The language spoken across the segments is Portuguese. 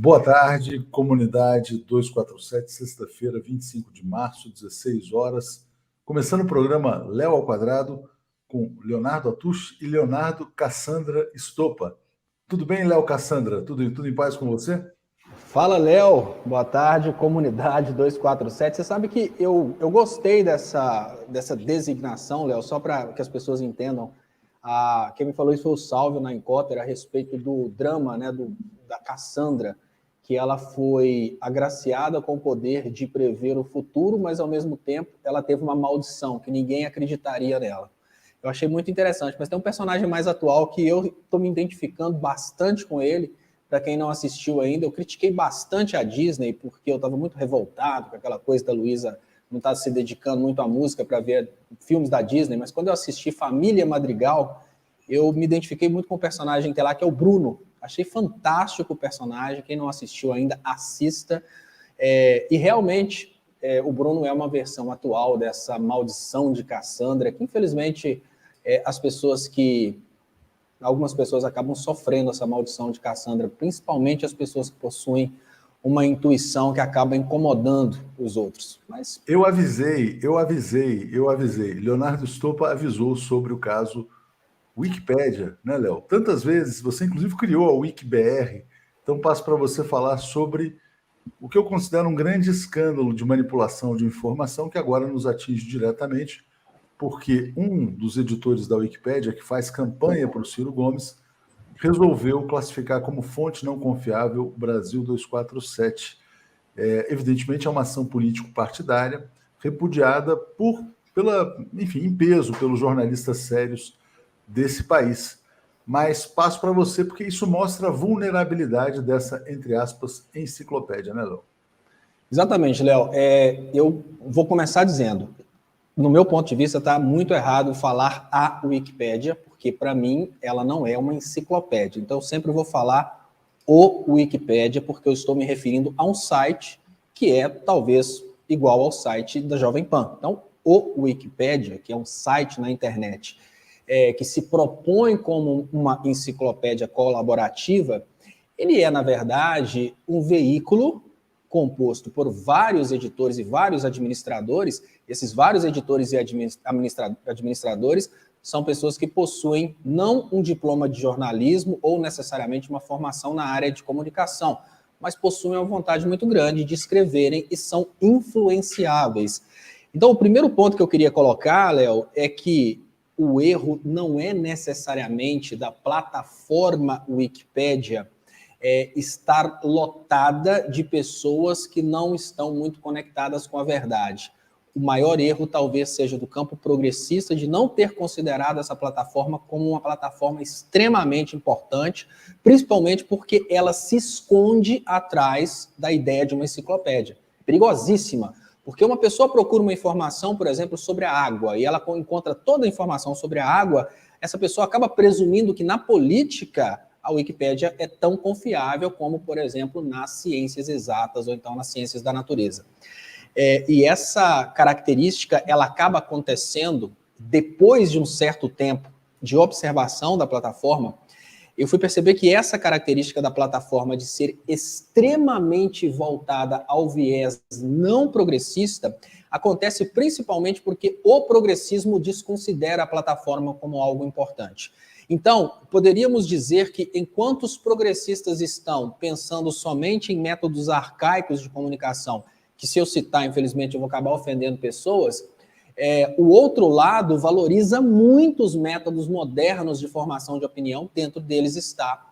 Boa tarde, comunidade 247, sexta-feira, 25 de março, 16 horas. Começando o programa Léo ao Quadrado, com Leonardo Atush e Leonardo Cassandra Estopa. Tudo bem, Léo Cassandra? Tudo em paz com você? Fala, Léo. Boa tarde, comunidade 247. Você sabe que eu gostei dessa designação, Léo, só para que as pessoas entendam. Quem me falou isso foi o Salvio na Encópera a respeito do drama, né, da Cassandra, que ela foi agraciada com o poder de prever o futuro, mas ao mesmo tempo ela teve uma maldição, que ninguém acreditaria nela. Eu achei muito interessante, mas tem um personagem mais atual que eu estou me identificando bastante com ele. Para quem não assistiu ainda, eu critiquei bastante a Disney, porque eu estava muito revoltado com aquela coisa da Luísa não estar se dedicando muito à música para ver filmes da Disney, mas quando eu assisti Família Madrigal, eu me identifiquei muito com o personagem que é lá, que é o Bruno. Achei fantástico o personagem, quem não assistiu ainda, assista. E realmente, o Bruno é uma versão atual dessa maldição de Cassandra, que infelizmente algumas pessoas acabam sofrendo essa maldição de Cassandra, principalmente as pessoas que possuem uma intuição que acaba incomodando os outros. Mas Eu avisei. Leonardo Estopa avisou sobre o caso Wikipédia, né, Léo? Tantas vezes, você inclusive criou a WikiBR, então passo para você falar sobre o que eu considero um grande escândalo de manipulação de informação que agora nos atinge diretamente, porque um dos editores da Wikipédia, que faz campanha para o Ciro Gomes, resolveu classificar como fonte não confiável o Brasil 247. Evidentemente, é uma ação político-partidária, repudiada em peso pelos jornalistas sérios desse país. Mas passo para você, porque isso mostra a vulnerabilidade dessa, entre aspas, enciclopédia, né, Léo? Exatamente, Léo. Eu vou começar dizendo, no meu ponto de vista, está muito errado falar a Wikipédia, porque, para mim, ela não é uma enciclopédia. Então, eu sempre vou falar o Wikipédia, porque eu estou me referindo a um site que é, talvez, igual ao site da Jovem Pan. Então, o Wikipédia, que é um site na internet que se propõe como uma enciclopédia colaborativa, ele é, na verdade, um veículo composto por vários editores e vários administradores. Esses vários editores e administradores são pessoas que possuem não um diploma de jornalismo ou necessariamente uma formação na área de comunicação, mas possuem uma vontade muito grande de escreverem e são influenciáveis. Então, o primeiro ponto que eu queria colocar, Léo, é que o erro não é necessariamente da plataforma Wikipédia estar lotada de pessoas que não estão muito conectadas com a verdade. O maior erro talvez seja do campo progressista de não ter considerado essa plataforma como uma plataforma extremamente importante, principalmente porque ela se esconde atrás da ideia de uma enciclopédia. Perigosíssima, porque uma pessoa procura uma informação, por exemplo, sobre a água, e ela encontra toda a informação sobre a água, essa pessoa acaba presumindo que na política a Wikipédia é tão confiável como, por exemplo, nas ciências exatas ou então nas ciências da natureza. E essa característica, ela acaba acontecendo depois de um certo tempo de observação da plataforma. Eu fui perceber que essa característica da plataforma de ser extremamente voltada ao viés não progressista acontece principalmente porque o progressismo desconsidera a plataforma como algo importante. Então, poderíamos dizer que enquanto os progressistas estão pensando somente em métodos arcaicos de comunicação, que se eu citar, infelizmente, eu vou acabar ofendendo pessoas, o outro lado valoriza muito os métodos modernos de formação de opinião, dentro deles está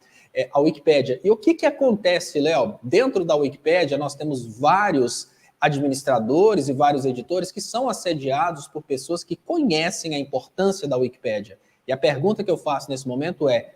a Wikipédia. E o que acontece, Léo? Dentro da Wikipédia, nós temos vários administradores e vários editores que são assediados por pessoas que conhecem a importância da Wikipédia. E a pergunta que eu faço nesse momento é: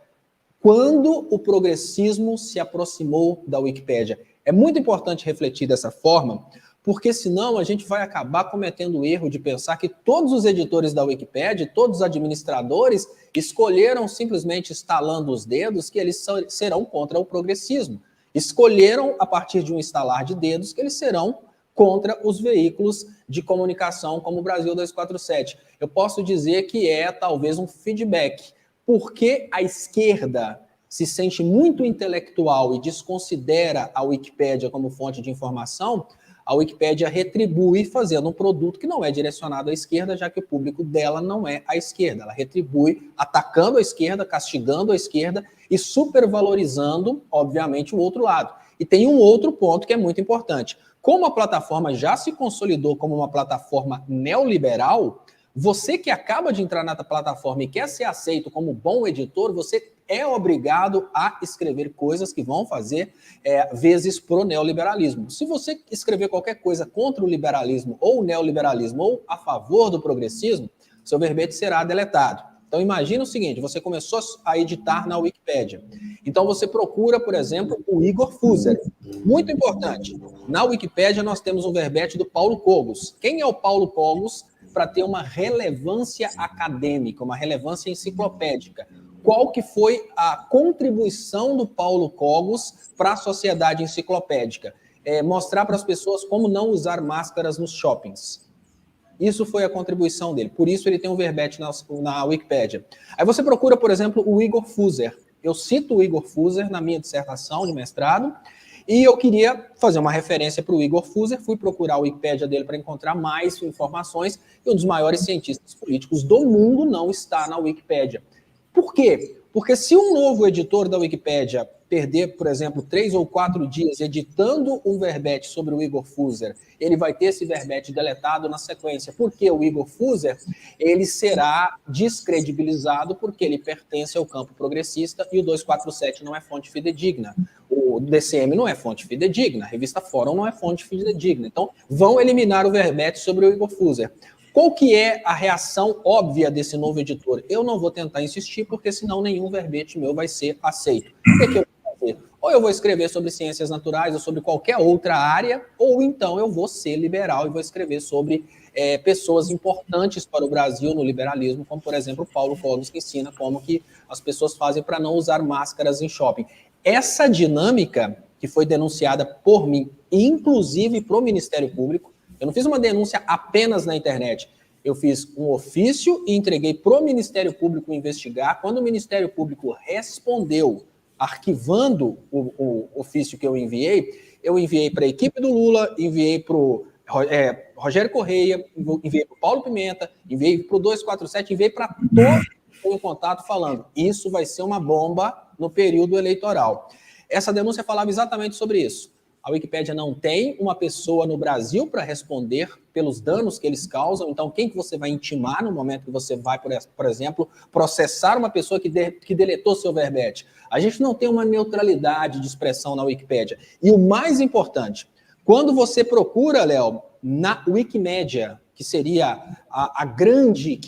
quando o progressismo se aproximou da Wikipédia? É muito importante refletir dessa forma, porque senão a gente vai acabar cometendo o erro de pensar que todos os editores da Wikipédia, todos os administradores, escolheram simplesmente estalando os dedos que eles serão contra o progressismo. Escolheram, a partir de um estalar de dedos, que eles serão contra os veículos de comunicação como o Brasil 247. Eu posso dizer que é talvez um feedback. Por que a esquerda se sente muito intelectual e desconsidera a Wikipédia como fonte de informação, a Wikipédia retribui fazendo um produto que não é direcionado à esquerda, já que o público dela não é a esquerda. Ela retribui atacando a esquerda, castigando a esquerda e supervalorizando, obviamente, o outro lado. E tem um outro ponto que é muito importante. Como a plataforma já se consolidou como uma plataforma neoliberal, você que acaba de entrar na plataforma e quer ser aceito como bom editor, você é obrigado a escrever coisas que vão fazer vezes pro neoliberalismo. Se você escrever qualquer coisa contra o liberalismo ou o neoliberalismo ou a favor do progressismo, seu verbete será deletado. Então imagina o seguinte, você começou a editar na Wikipédia. Então você procura, por exemplo, o Igor Fuser. Muito importante, na Wikipédia nós temos um verbete do Paulo Cogos. Quem é o Paulo Cogos para ter uma relevância acadêmica, uma relevância enciclopédica? Qual que foi a contribuição do Paulo Cogos para a sociedade enciclopédica? Mostrar para as pessoas como não usar máscaras nos shoppings. Isso foi a contribuição dele. Por isso ele tem um verbete na Wikipédia. Aí você procura, por exemplo, o Igor Fuser. Eu cito o Igor Fuser na minha dissertação de mestrado e eu queria fazer uma referência para o Igor Fuser. Fui procurar a Wikipédia dele para encontrar mais informações e um dos maiores cientistas políticos do mundo não está na Wikipédia. Por quê? Porque se um novo editor da Wikipédia perder, por exemplo, 3 ou 4 dias editando um verbete sobre o Igor Fuser, ele vai ter esse verbete deletado na sequência. Porque o Igor Fuser, ele será descredibilizado porque ele pertence ao campo progressista e o 247 não é fonte fidedigna. O DCM não é fonte fidedigna, a revista Fórum não é fonte fidedigna. Então, vão eliminar o verbete sobre o Igor Fuser. Qual que é a reação óbvia desse novo editor? Eu não vou tentar insistir, porque senão nenhum verbete meu vai ser aceito. O que eu vou fazer? Ou eu vou escrever sobre ciências naturais ou sobre qualquer outra área, ou então eu vou ser liberal e vou escrever sobre pessoas importantes para o Brasil no liberalismo, como, por exemplo, Paulo Cogos, que ensina como que as pessoas fazem para não usar máscaras em shopping. Essa dinâmica que foi denunciada por mim, inclusive para o Ministério Público, eu não fiz uma denúncia apenas na internet. Eu fiz um ofício e entreguei para o Ministério Público investigar. Quando o Ministério Público respondeu, arquivando o ofício que eu enviei para a equipe do Lula, enviei para o Rogério Correia, enviei para o Paulo Pimenta, enviei para o 247, enviei para todos que estão em contato falando, isso vai ser uma bomba no período eleitoral. Essa denúncia falava exatamente sobre isso. A Wikipédia não tem uma pessoa no Brasil para responder pelos danos que eles causam. Então, quem que você vai intimar no momento que você vai, por exemplo, processar uma pessoa que deletou seu verbete? A gente não tem uma neutralidade de expressão na Wikipédia. E o mais importante, quando você procura, Léo, na Wikimedia, que seria a grande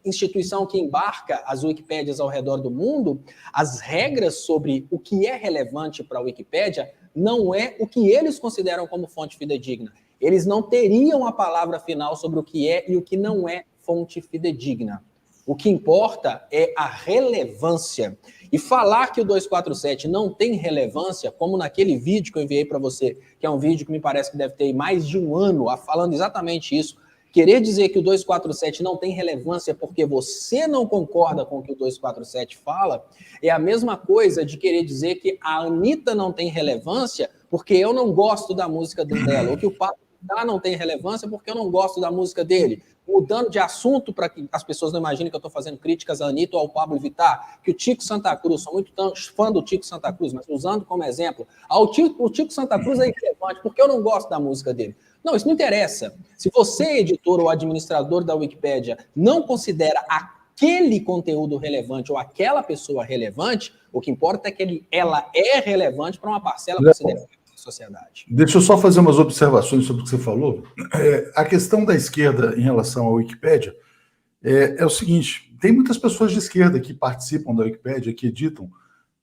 instituição que embarca as Wikipédias ao redor do mundo, as regras sobre o que é relevante para a Wikipédia não é o que eles consideram como fonte fidedigna. Eles não teriam a palavra final sobre o que é e o que não é fonte fidedigna. O que importa é a relevância. E falar que o 247 não tem relevância, como naquele vídeo que eu enviei para você, que é um vídeo que me parece que deve ter mais de um ano falando exatamente isso, querer dizer que o 247 não tem relevância porque você não concorda com o que o 247 fala, é a mesma coisa de querer dizer que a Anitta não tem relevância porque eu não gosto da música dela, ou que o Pablo Vittar não tem relevância porque eu não gosto da música dele. Mudando de assunto para que as pessoas não imaginem que eu estou fazendo críticas a Anitta ou ao Pablo Vittar, que o Tico Santa Cruz, sou muito fã do Tico Santa Cruz, mas usando como exemplo, o Tico Santa Cruz é irrelevante porque eu não gosto da música dele. Não, isso não interessa. Se você, editor ou administrador da Wikipédia, não considera aquele conteúdo relevante ou aquela pessoa relevante, o que importa é que ela é relevante para uma parcela considerável da sociedade. Deixa eu só fazer umas observações sobre o que você falou. A questão da esquerda em relação à Wikipédia é o seguinte, tem muitas pessoas de esquerda que participam da Wikipédia, que editam,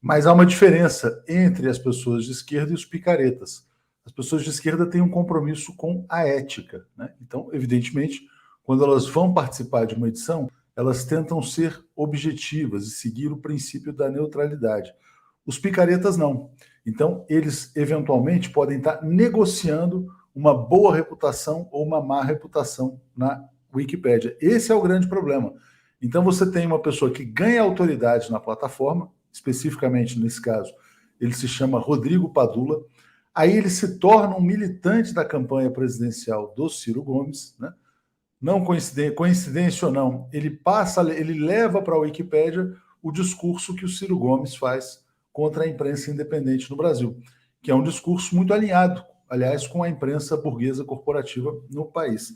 mas há uma diferença entre as pessoas de esquerda e os picaretas. As pessoas de esquerda têm um compromisso com a ética, né? Então, evidentemente, quando elas vão participar de uma edição, elas tentam ser objetivas e seguir o princípio da neutralidade. Os picaretas não. Então, eles eventualmente podem estar negociando uma boa reputação ou uma má reputação na Wikipédia. Esse é o grande problema. Então, você tem uma pessoa que ganha autoridade na plataforma, especificamente nesse caso, ele se chama Rodrigo Padula. Aí ele se torna um militante da campanha presidencial do Ciro Gomes, né? Não coincidência ou não, ele leva para a Wikipédia o discurso que o Ciro Gomes faz contra a imprensa independente no Brasil, que é um discurso muito alinhado, aliás, com a imprensa burguesa corporativa no país.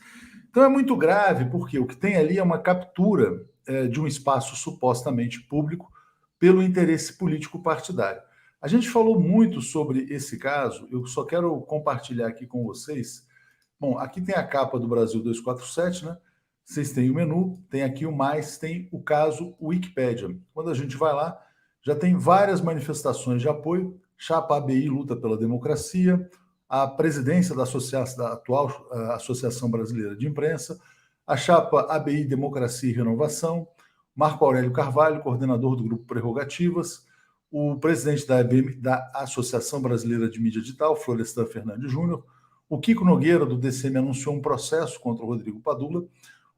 Então é muito grave, porque o que tem ali é uma captura de um espaço supostamente público pelo interesse político partidário. A gente falou muito sobre esse caso, eu só quero compartilhar aqui com vocês. Bom, aqui tem a capa do Brasil 247, né? Vocês têm o menu, tem aqui o mais, tem o caso Wikipédia. Quando a gente vai lá, já tem várias manifestações de apoio. Chapa ABI luta pela democracia, a presidência da atual Associação Brasileira de Imprensa, a chapa ABI Democracia e Renovação, Marco Aurélio Carvalho, coordenador do Grupo Prerrogativas, o presidente da Associação Brasileira de Mídia Digital, Florestan Fernandes Júnior, o Kiko Nogueira, do DCM, anunciou um processo contra o Rodrigo Padula.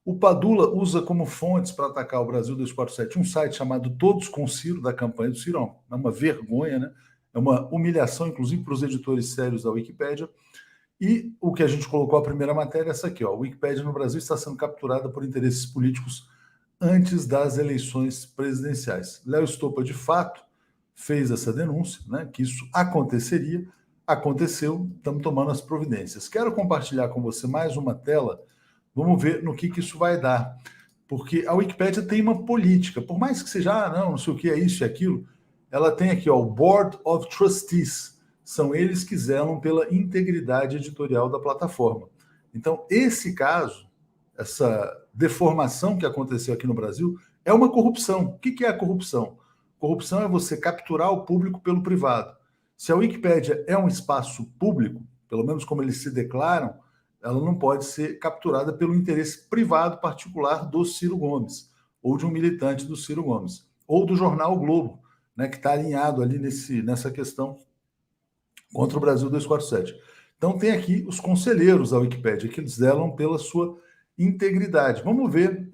O Padula usa como fontes para atacar o Brasil 247 um site chamado Todos com Ciro, da campanha do Ciro. É uma vergonha, né? É uma humilhação, inclusive, para os editores sérios da Wikipédia. E o que a gente colocou a primeira matéria é essa aqui, ó. A Wikipédia no Brasil está sendo capturada por interesses políticos antes das eleições presidenciais. Léo Stoppa, de fato, fez essa denúncia, né, que isso aconteceria, aconteceu, estamos tomando as providências. Quero compartilhar com você mais uma tela, vamos ver no que isso vai dar, porque a Wikipédia tem uma política, por mais que seja, não sei o que é isso e aquilo, ela tem aqui, ó, o Board of Trustees, são eles que zelam pela integridade editorial da plataforma. Então, esse caso, essa deformação que aconteceu aqui no Brasil, é uma corrupção. O que é a corrupção? Corrupção é você capturar o público pelo privado. Se a Wikipédia é um espaço público, pelo menos como eles se declaram, ela não pode ser capturada pelo interesse privado particular do Ciro Gomes, ou de um militante do Ciro Gomes, ou do jornal o Globo, né, que está alinhado ali nessa questão contra o Brasil 247. Então tem aqui os conselheiros da Wikipédia, que eles zelam pela sua integridade. Vamos ver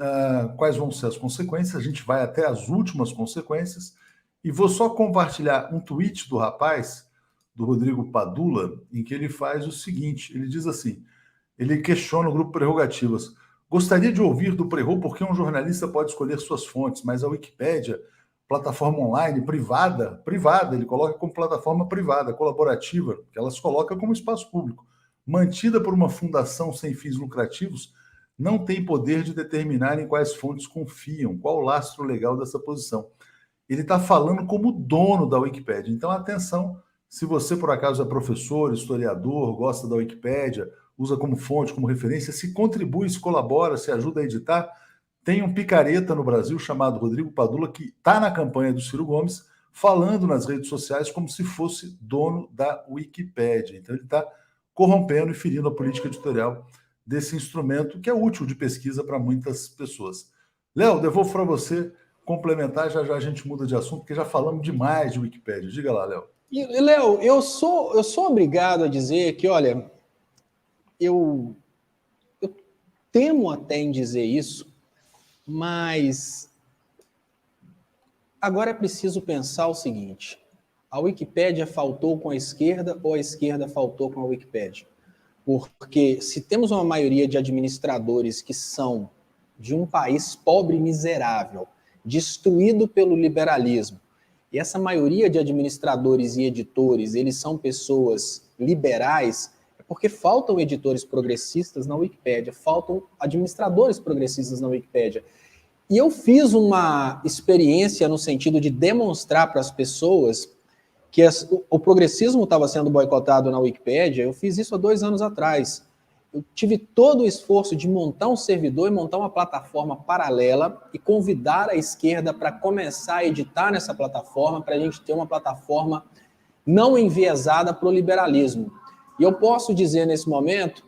quais vão ser as consequências. A gente vai até as últimas consequências e vou só compartilhar um tweet do rapaz, do Rodrigo Padula, em que ele faz o seguinte, ele diz assim, ele questiona o Grupo Prerrogativas. Gostaria de ouvir do Prerro porque um jornalista pode escolher suas fontes, mas a Wikipédia, plataforma online privada, ele coloca como plataforma privada, colaborativa, que ela se coloca como espaço público, mantida por uma fundação sem fins lucrativos, não tem poder de determinar em quais fontes confiam, qual o lastro legal dessa posição. Ele está falando como dono da Wikipédia. Então, atenção, se você, por acaso, é professor, historiador, gosta da Wikipédia, usa como fonte, como referência, se contribui, se colabora, se ajuda a editar, tem um picareta no Brasil chamado Rodrigo Padula, que está na campanha do Ciro Gomes, falando nas redes sociais como se fosse dono da Wikipédia. Então, ele está corrompendo e ferindo a política editorial desse instrumento que é útil de pesquisa para muitas pessoas. Léo, devolvo para você complementar, já a gente muda de assunto, porque já falamos demais de Wikipédia. Diga lá, Léo. E Léo, eu sou obrigado a dizer que, olha, eu temo até em dizer isso, mas agora é preciso pensar o seguinte, a Wikipédia faltou com a esquerda ou a esquerda faltou com a Wikipédia? Porque se temos uma maioria de administradores que são de um país pobre e miserável, destruído pelo liberalismo, e essa maioria de administradores e editores, eles são pessoas liberais, é porque faltam editores progressistas na Wikipédia, faltam administradores progressistas na Wikipédia. E eu fiz uma experiência no sentido de demonstrar para as pessoas que o progressismo estava sendo boicotado na Wikipédia. Eu fiz isso há 2 anos atrás. Eu tive todo o esforço de montar um servidor e montar uma plataforma paralela e convidar a esquerda para começar a editar nessa plataforma, para a gente ter uma plataforma não enviesada para o liberalismo. E eu posso dizer nesse momento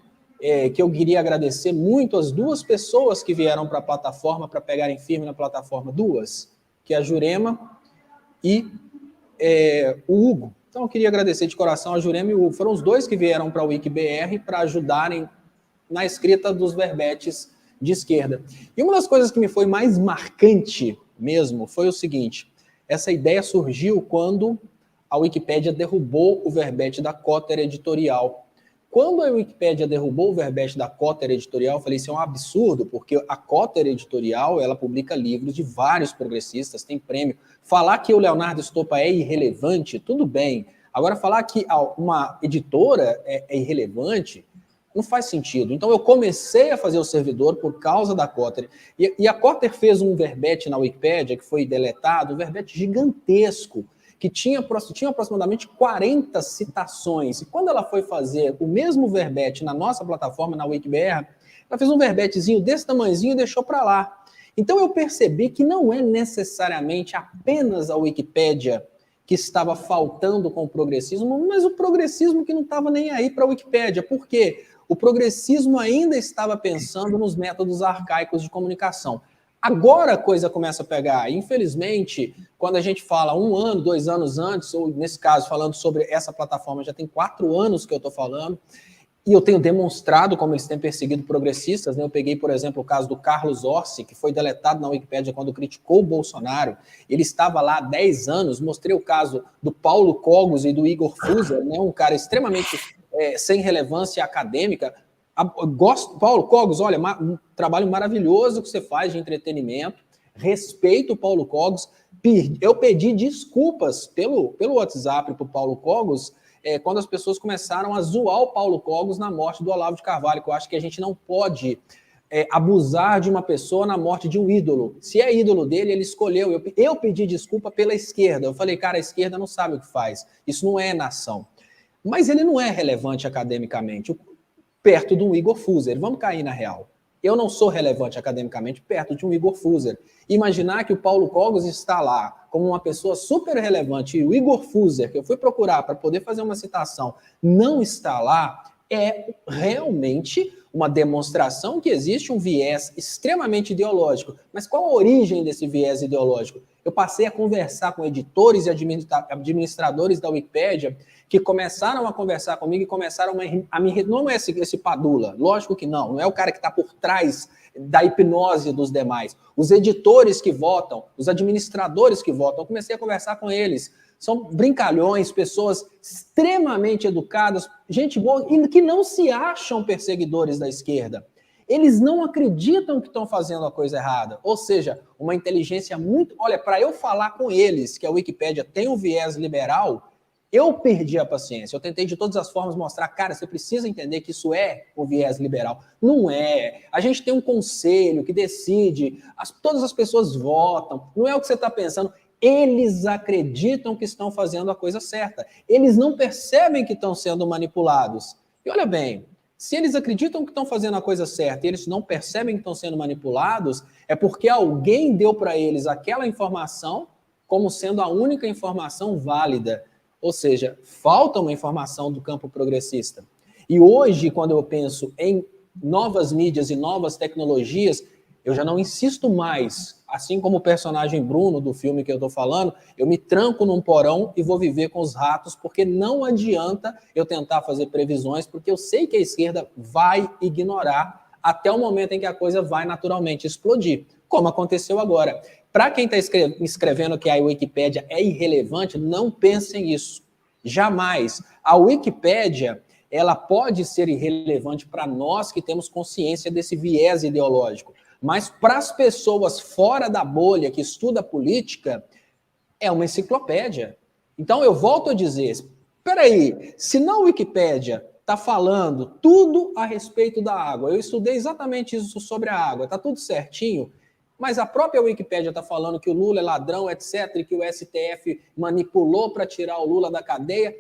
que eu queria agradecer muito as 2 pessoas que vieram para a plataforma, para pegarem firme na plataforma, 2, que é a Jurema e o Hugo. Então, eu queria agradecer de coração a Jurema e o Hugo. Foram os 2 que vieram para o WikiBR para ajudarem na escrita dos verbetes de esquerda. E uma das coisas que me foi mais marcante mesmo foi o seguinte, Essa ideia surgiu quando a Wikipédia derrubou o verbete da cota editorial. Quando a Wikipédia derrubou o verbete da cota editorial, eu falei, isso é um absurdo, porque a cota editorial, ela publica livros de vários progressistas, tem prêmio. Falar que o Leonardo Stoppa é irrelevante, tudo bem. Agora, falar que uma editora é irrelevante, não faz sentido. Então, eu comecei a fazer o servidor por causa da Cotter. E a Cotter fez um verbete na Wikipédia, que foi deletado, um verbete gigantesco, que tinha aproximadamente 40 citações. E quando ela foi fazer o mesmo verbete na nossa plataforma, na WikiBR, ela fez um verbetezinho desse tamanhozinho e deixou para lá. Então eu percebi que não é necessariamente apenas a Wikipédia que estava faltando com o progressismo, mas o progressismo que não estava nem aí para a Wikipédia. Por quê? O progressismo ainda estava pensando nos métodos arcaicos de comunicação. Agora a coisa começa a pegar. Infelizmente, quando a gente fala 1 ano, 2 anos antes, ou nesse caso, falando sobre essa plataforma, já tem 4 anos que eu estou falando, e eu tenho demonstrado como eles têm perseguido progressistas, né? Eu peguei, por exemplo, o caso do Carlos Orsi, que foi deletado na Wikipédia quando criticou o Bolsonaro. Ele estava lá há 10 anos. Mostrei o caso do Paulo Cogos e do Igor Fuser, né? Um cara extremamente sem relevância acadêmica. Paulo Cogos, olha, um trabalho maravilhoso que você faz de entretenimento. Respeito o Paulo Cogos. Eu pedi desculpas pelo WhatsApp para o Paulo Cogos quando as pessoas começaram a zoar o Paulo Cogos na morte do Olavo de Carvalho, que eu acho que a gente não pode abusar de uma pessoa na morte de um ídolo. Se é ídolo dele, ele escolheu. Eu pedi desculpa pela esquerda. Eu falei, cara, a esquerda não sabe o que faz. Isso não é nação. Mas ele não é relevante academicamente, perto de um Igor Fuser. Vamos cair na real. Eu não sou relevante academicamente perto de um Igor Fuser. Imaginar que o Paulo Cogos está lá como uma pessoa super relevante e o Igor Fuser, que eu fui procurar para poder fazer uma citação, não está lá, é realmente uma demonstração que existe um viés extremamente ideológico. Mas qual a origem desse viés ideológico? Eu passei a conversar com editores e administradores da Wikipédia que começaram a conversar comigo e começaram a me... Não é esse Padula, lógico que não é o cara que está por trás da hipnose dos demais. Os editores que votam, os administradores que votam, eu comecei a conversar com eles. São brincalhões, pessoas extremamente educadas, gente boa, e que não se acham perseguidores da esquerda. Eles não acreditam que estão fazendo a coisa errada. Ou seja, uma inteligência muito... Olha, para eu falar com eles que a Wikipédia tem um viés liberal, eu perdi a paciência. Eu tentei de todas as formas mostrar, cara, você precisa entender que isso é o viés liberal. Não é. A gente tem um conselho que decide, todas as pessoas votam. Não é o que você está pensando. Eles acreditam que estão fazendo a coisa certa. Eles não percebem que estão sendo manipulados. E olha bem, se eles acreditam que estão fazendo a coisa certa e eles não percebem que estão sendo manipulados, é porque alguém deu para eles aquela informação como sendo a única informação válida. Ou seja, falta uma informação do campo progressista. E hoje, quando eu penso em novas mídias e novas tecnologias, eu já não insisto mais, assim como o personagem Bruno do filme que eu estou falando, eu me tranco num porão e vou viver com os ratos, porque não adianta eu tentar fazer previsões, porque eu sei que a esquerda vai ignorar até o momento em que a coisa vai naturalmente explodir, como aconteceu agora. Para quem está escrevendo que a Wikipédia é irrelevante, não pensem isso. Jamais. A Wikipédia, ela pode ser irrelevante para nós que temos consciência desse viés ideológico. Mas para as pessoas fora da bolha que estuda política, é uma enciclopédia. Então eu volto a dizer, espera aí, se na Wikipédia está falando tudo a respeito da água, eu estudei exatamente isso sobre a água, está tudo certinho, mas a própria Wikipédia está falando que o Lula é ladrão, etc., e que o STF manipulou para tirar o Lula da cadeia.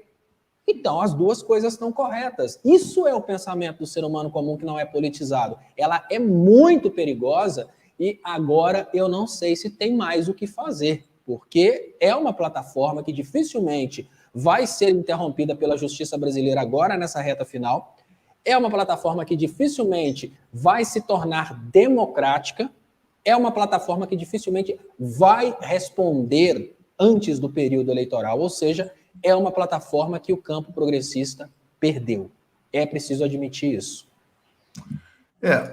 Então, as duas coisas estão corretas. Isso é o pensamento do ser humano comum que não é politizado. Ela é muito perigosa e agora eu não sei se tem mais o que fazer, porque é uma plataforma que dificilmente vai ser interrompida pela justiça brasileira agora nessa reta final. É uma plataforma que dificilmente vai se tornar democrática. É uma plataforma que dificilmente vai responder antes do período eleitoral, ou seja, é uma plataforma que o campo progressista perdeu. É preciso admitir isso.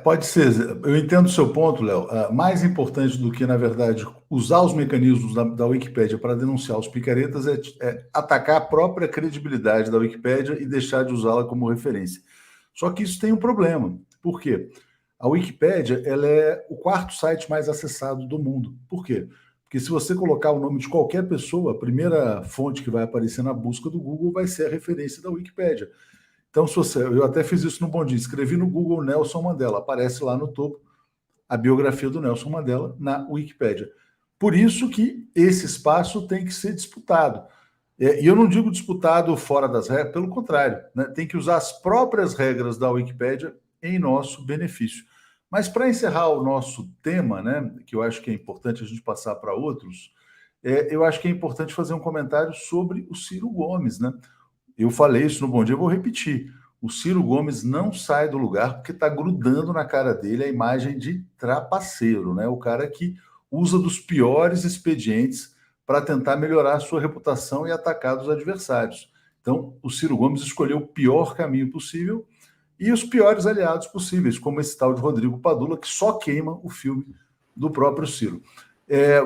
Pode ser. Eu entendo o seu ponto, Léo. Mais importante do que, na verdade, usar os mecanismos da Wikipédia para denunciar os picaretas é atacar a própria credibilidade da Wikipédia e deixar de usá-la como referência. Só que isso tem um problema. Por quê? A Wikipédia ela é o quarto site mais acessado do mundo. Por quê? Porque se você colocar o nome de qualquer pessoa, a primeira fonte que vai aparecer na busca do Google vai ser a referência da Wikipédia. Então, eu até fiz isso no Bom Dia, escrevi no Google Nelson Mandela, aparece lá no topo a biografia do Nelson Mandela na Wikipédia. Por isso que esse espaço tem que ser disputado. E eu não digo disputado fora das regras, pelo contrário, né? Tem que usar as próprias regras da Wikipédia em nosso benefício. Mas para encerrar o nosso tema, né, que eu acho que é importante a gente passar para outros, eu acho que é importante fazer um comentário sobre o Ciro Gomes, né? Eu falei isso no Bom Dia, eu vou repetir. O Ciro Gomes não sai do lugar porque está grudando na cara dele a imagem de trapaceiro, né? O cara que usa dos piores expedientes para tentar melhorar a sua reputação e atacar os adversários. Então, o Ciro Gomes escolheu o pior caminho possível e os piores aliados possíveis, como esse tal de Rodrigo Padula, que só queima o filme do próprio Ciro.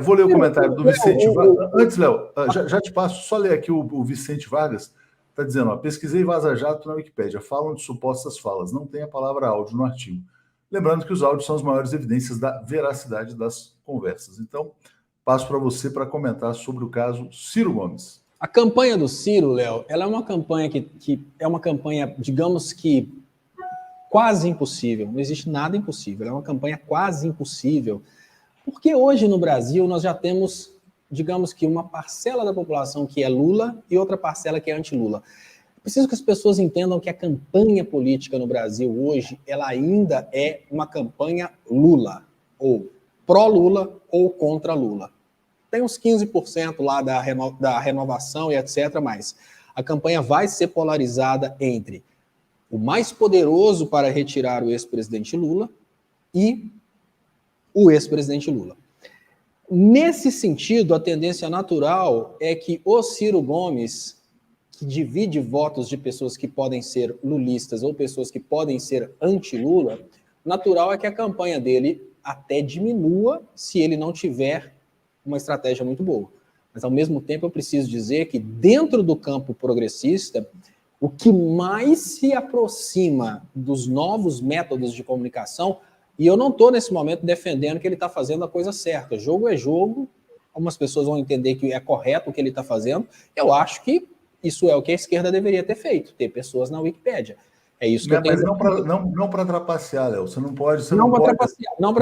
Vou ler o comentário do Vicente Vargas. Antes, Léo, já te passo, só ler aqui o Vicente Vargas. Está dizendo, pesquisei Vaza Jato na Wikipédia, falam de supostas falas, não tem a palavra áudio no artigo. Lembrando que os áudios são as maiores evidências da veracidade das conversas. Então, passo para você para comentar sobre o caso Ciro Gomes. A campanha do Ciro, Léo, ela é uma campanha que é uma campanha, digamos que, quase impossível. Não existe nada impossível, é uma campanha quase impossível. Porque hoje no Brasil nós já temos, digamos que uma parcela da população que é Lula e outra parcela que é anti-Lula. Preciso que as pessoas entendam que a campanha política no Brasil hoje, ela ainda é uma campanha Lula, ou pró-Lula ou contra Lula. Tem uns 15% lá da renovação e etc., mas a campanha vai ser polarizada entre o mais poderoso para retirar o ex-presidente Lula e o ex-presidente Lula. Nesse sentido, a tendência natural é que o Ciro Gomes, que divide votos de pessoas que podem ser lulistas ou pessoas que podem ser anti-Lula, natural é que a campanha dele até diminua se ele não tiver uma estratégia muito boa. Mas, ao mesmo tempo, eu preciso dizer que, dentro do campo progressista, o que mais se aproxima dos novos métodos de comunicação, e eu não estou, nesse momento, defendendo que ele está fazendo a coisa certa. Jogo é jogo, algumas pessoas vão entender que é correto o que ele está fazendo. Eu acho que isso é o que a esquerda deveria ter feito, ter pessoas na Wikipédia. É isso que eu tenho. Mas não para trapacear, Léo. Você não pode. Não para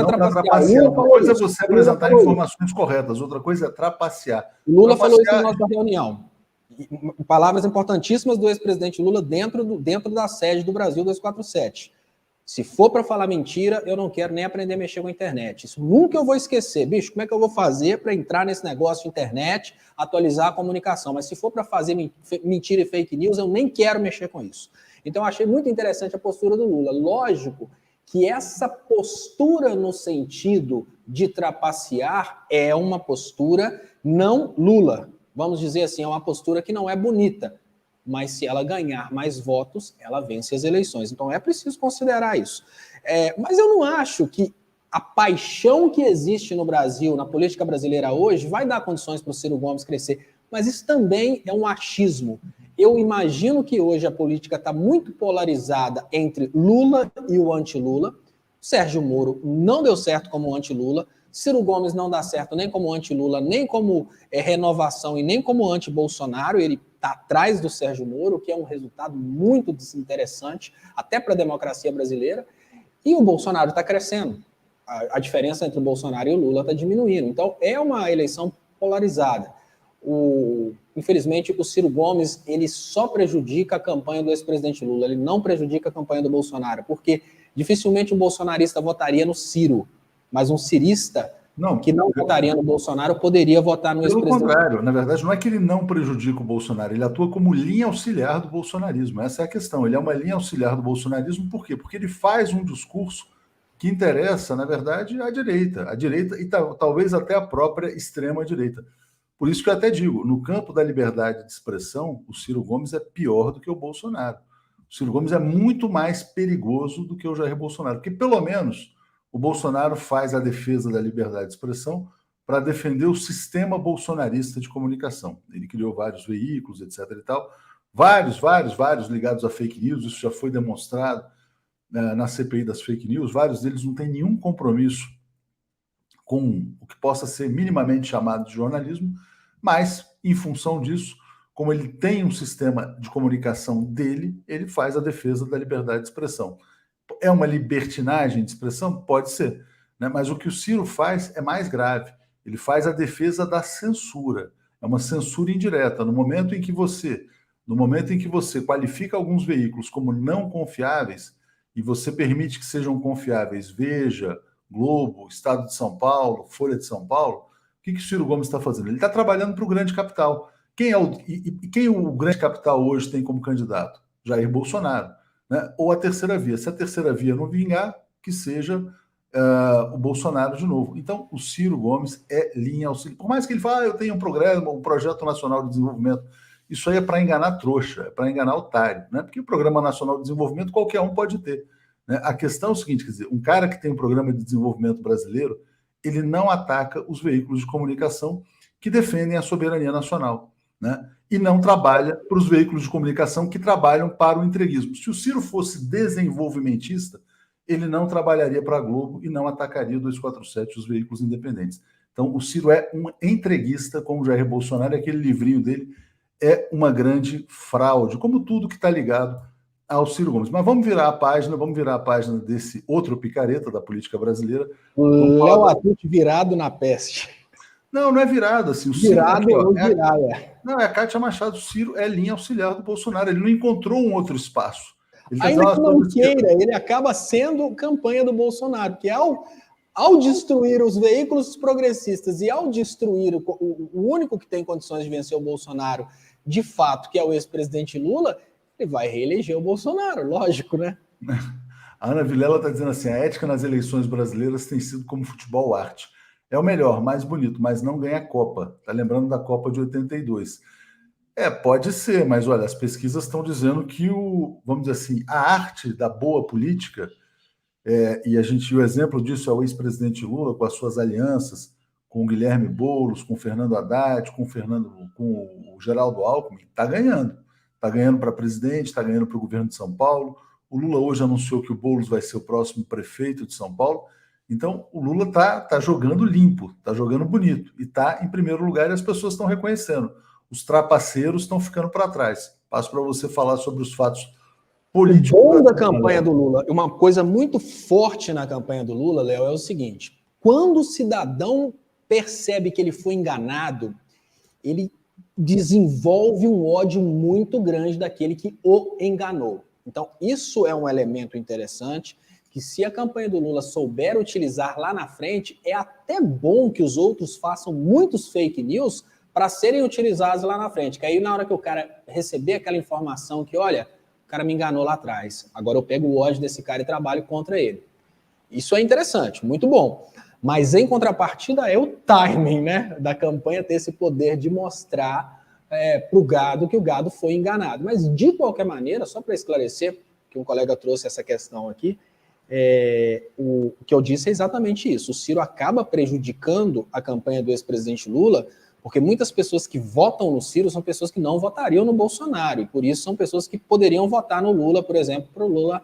trapacear. Uma coisa é você apresentar informações corretas, outra coisa é trapacear. Lula falou isso na nossa reunião. Palavras importantíssimas do ex-presidente Lula dentro da sede do Brasil 247. Se for para falar mentira, eu não quero nem aprender a mexer com a internet. Isso nunca eu vou esquecer. Bicho, como é que eu vou fazer para entrar nesse negócio de internet, atualizar a comunicação? Mas se for para fazer mentira e fake news, eu nem quero mexer com isso. Então, eu achei muito interessante a postura do Lula. Lógico que essa postura no sentido de trapacear é uma postura não Lula. Vamos dizer assim, é uma postura que não é bonita. Mas se ela ganhar mais votos, ela vence as eleições. Então é preciso considerar isso. Mas eu não acho que a paixão que existe no Brasil, na política brasileira hoje, vai dar condições para o Ciro Gomes crescer. Mas isso também é um achismo. Eu imagino que hoje a política está muito polarizada entre Lula e o anti-Lula. Sérgio Moro não deu certo como anti-Lula. Ciro Gomes não dá certo nem como anti-Lula, nem como renovação e nem como anti-Bolsonaro. Ele está atrás do Sérgio Moro, o que é um resultado muito desinteressante, até para a democracia brasileira. E o Bolsonaro está crescendo. A diferença entre o Bolsonaro e o Lula está diminuindo. Então, é uma eleição polarizada. Infelizmente, o Ciro Gomes ele só prejudica a campanha do ex-presidente Lula. Ele não prejudica a campanha do Bolsonaro, porque dificilmente um bolsonarista votaria no Ciro, mas um cirista que não votaria no Bolsonaro poderia votar no ex-presidente. Pelo contrário, na verdade, não é que ele não prejudica o Bolsonaro, ele atua como linha auxiliar do bolsonarismo. Essa é a questão. Ele é uma linha auxiliar do bolsonarismo, por quê? Porque ele faz um discurso que interessa, na verdade, à direita e talvez até a própria extrema-direita. Por isso que eu até digo, no campo da liberdade de expressão, o Ciro Gomes é pior do que o Bolsonaro. O Ciro Gomes é muito mais perigoso do que o Jair Bolsonaro, porque pelo menos o Bolsonaro faz a defesa da liberdade de expressão para defender o sistema bolsonarista de comunicação. Ele criou vários veículos, etc. e tal, vários ligados a fake news, isso já foi demonstrado na CPI das fake news, vários deles não têm nenhum compromisso com o que possa ser minimamente chamado de jornalismo, mas, em função disso, como ele tem um sistema de comunicação dele, ele faz a defesa da liberdade de expressão. É uma libertinagem de expressão? Pode ser, né? Mas o que o Ciro faz é mais grave. Ele faz a defesa da censura. É uma censura indireta. No momento em que você qualifica alguns veículos como não confiáveis e você permite que sejam confiáveis, Veja, Globo, Estado de São Paulo, Folha de São Paulo, o que o Ciro Gomes está fazendo? Ele está trabalhando para o grande capital. Quem o grande capital hoje tem como candidato? Jair Bolsonaro, né? Ou a terceira via. Se a terceira via não vingar, que seja o Bolsonaro de novo. Então, o Ciro Gomes é linha auxiliar. Por mais que ele fale, eu tenho um programa, um projeto nacional de desenvolvimento, isso aí é para enganar trouxa, é para enganar otário, né? Porque o Programa Nacional de Desenvolvimento qualquer um pode ter, né? A questão é o seguinte, quer dizer, um cara que tem um programa de desenvolvimento brasileiro, ele não ataca os veículos de comunicação que defendem a soberania nacional, né? E não trabalha para os veículos de comunicação que trabalham para o entreguismo. Se o Ciro fosse desenvolvimentista, ele não trabalharia para a Globo e não atacaria o 247, os veículos independentes. Então, o Ciro é um entreguista, como o Jair Bolsonaro, e aquele livrinho dele é uma grande fraude, como tudo que está ligado ao Ciro Gomes. Mas vamos virar a página desse outro picareta da política brasileira. Léo Atucci virado na peste. Não é virado, assim. O virado Ciro, ou virado, Não, é a Kátia Machado. O Ciro é linha auxiliar do Bolsonaro. Ele não encontrou um outro espaço. Ainda que não queira, ele acaba sendo campanha do Bolsonaro, que ao destruir os veículos progressistas e ao destruir o único que tem condições de vencer o Bolsonaro, de fato, que é o ex-presidente Lula, ele vai reeleger o Bolsonaro, lógico, né? A Ana Vilela está dizendo assim, a ética nas eleições brasileiras tem sido como futebol arte. É o melhor, mais bonito, mas não ganha Copa. Está lembrando da Copa de 82. Pode ser, mas olha, as pesquisas estão dizendo que vamos dizer assim, a arte da boa política, e o exemplo disso é o ex-presidente Lula, com as suas alianças, com o Guilherme Boulos, com o Fernando Haddad, com o Geraldo Alckmin, está ganhando. Está ganhando para presidente, está ganhando para o governo de São Paulo. O Lula hoje anunciou que o Boulos vai ser o próximo prefeito de São Paulo. Então, o Lula está jogando limpo, está jogando bonito, e está em primeiro lugar e as pessoas estão reconhecendo. Os trapaceiros estão ficando para trás. Passo para você falar sobre os fatos políticos. O bom da campanha do Lula, uma coisa muito forte na campanha do Lula, Léo, é o seguinte: quando o cidadão percebe que ele foi enganado, ele desenvolve um ódio muito grande daquele que o enganou. Então, isso é um elemento interessante, que se a campanha do Lula souber utilizar lá na frente, é até bom que os outros façam muitos fake news para serem utilizados lá na frente. Que aí, na hora que o cara receber aquela informação que, olha, o cara me enganou lá atrás, agora eu pego o ódio desse cara e trabalho contra ele. Isso é interessante, muito bom. Mas, em contrapartida, é o timing, né, da campanha ter esse poder de mostrar para o gado que o gado foi enganado. Mas, de qualquer maneira, só para esclarecer, que um colega trouxe essa questão aqui, o que eu disse é exatamente isso. O Ciro acaba prejudicando a campanha do ex-presidente Lula, porque muitas pessoas que votam no Ciro são pessoas que não votariam no Bolsonaro, e por isso são pessoas que poderiam votar no Lula, por exemplo, para o Lula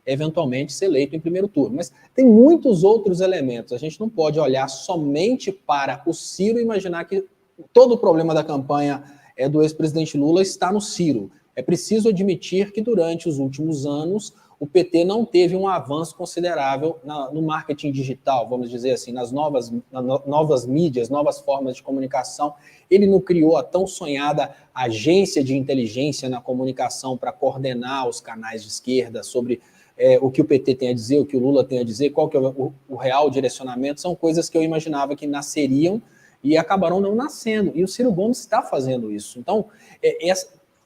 eventualmente ser eleito em primeiro turno. Mas tem muitos outros elementos. A gente não pode olhar somente para o Ciro e imaginar que todo o problema da campanha do ex-presidente Lula está no Ciro. É preciso admitir que durante os últimos anos o PT não teve um avanço considerável no marketing digital, vamos dizer assim, nas novas mídias, novas formas de comunicação. Ele não criou a tão sonhada agência de inteligência na comunicação para coordenar os canais de esquerda sobre o que o PT tem a dizer, o que o Lula tem a dizer, qual que é o real direcionamento. São coisas que eu imaginava que nasceriam e acabaram não nascendo. E o Ciro Gomes está fazendo isso. Então,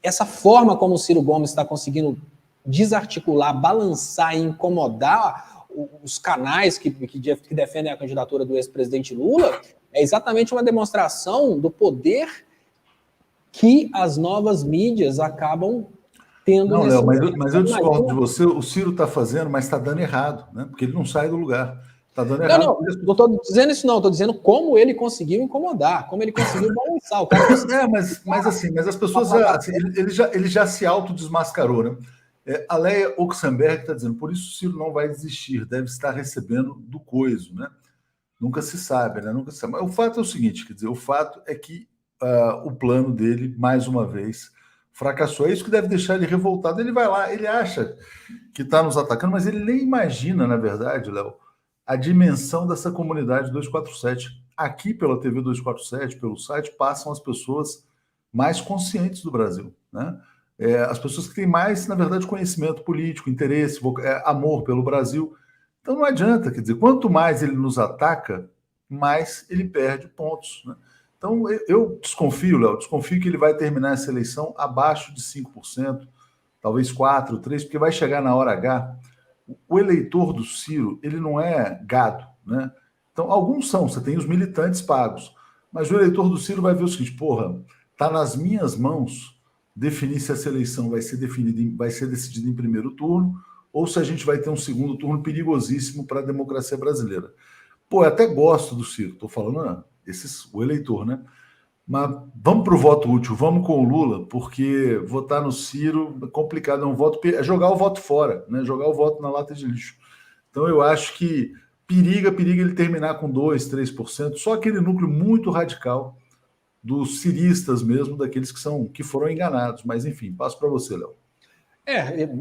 essa forma como o Ciro Gomes está conseguindo desarticular, balançar e incomodar os canais que defendem a candidatura do ex-presidente Lula é exatamente uma demonstração do poder que as novas mídias acabam tendo Não, nesse Léo, mas, momento. mas eu Então, discordo de imagina. você. O Ciro está fazendo, mas está dando errado, né? Porque ele não sai do lugar. Está dando Não, errado. não, não estou dizendo isso, não. Estou dizendo como ele conseguiu incomodar, como ele conseguiu balançar. O cara conseguiu. Mas as pessoas já, assim, ele já se autodesmascarou, né? A Leia Oxenberg está dizendo, por isso o Ciro não vai desistir, deve estar recebendo do coiso, né? Nunca se sabe, né? Nunca se sabe. Mas o fato é o seguinte, quer dizer, o fato é que o plano dele, mais uma vez, fracassou. É isso que deve deixar ele revoltado. Ele vai lá, ele acha que está nos atacando, mas ele nem imagina, na verdade, Léo, a dimensão dessa comunidade 247. Aqui pela TV 247, pelo site, passam as pessoas mais conscientes do Brasil, né? As pessoas que têm mais, na verdade, conhecimento político, interesse, amor pelo Brasil. Então não adianta, quer dizer, quanto mais ele nos ataca, mais ele perde pontos, né? Então eu desconfio, Léo, desconfio que ele vai terminar essa eleição abaixo de 5%, talvez 4, 3, porque vai chegar na hora H. O eleitor do Ciro, ele não é gado, né? Então, alguns são, você tem os militantes pagos, mas o eleitor do Ciro vai ver o seguinte, porra, tá nas minhas mãos definir se essa eleição vai ser definida, vai ser decidida em primeiro turno, ou se a gente vai ter um segundo turno perigosíssimo para a democracia brasileira. Pô, eu até gosto do Ciro, tô falando, o eleitor, né? Mas vamos para o voto útil, vamos com o Lula, porque votar no Ciro é complicado, é jogar o voto fora, né? Jogar o voto na lata de lixo. Então eu acho que periga ele terminar com 2, 3%, só aquele núcleo muito radical dos ciristas mesmo, daqueles que foram enganados. Mas enfim, passo para você, Léo.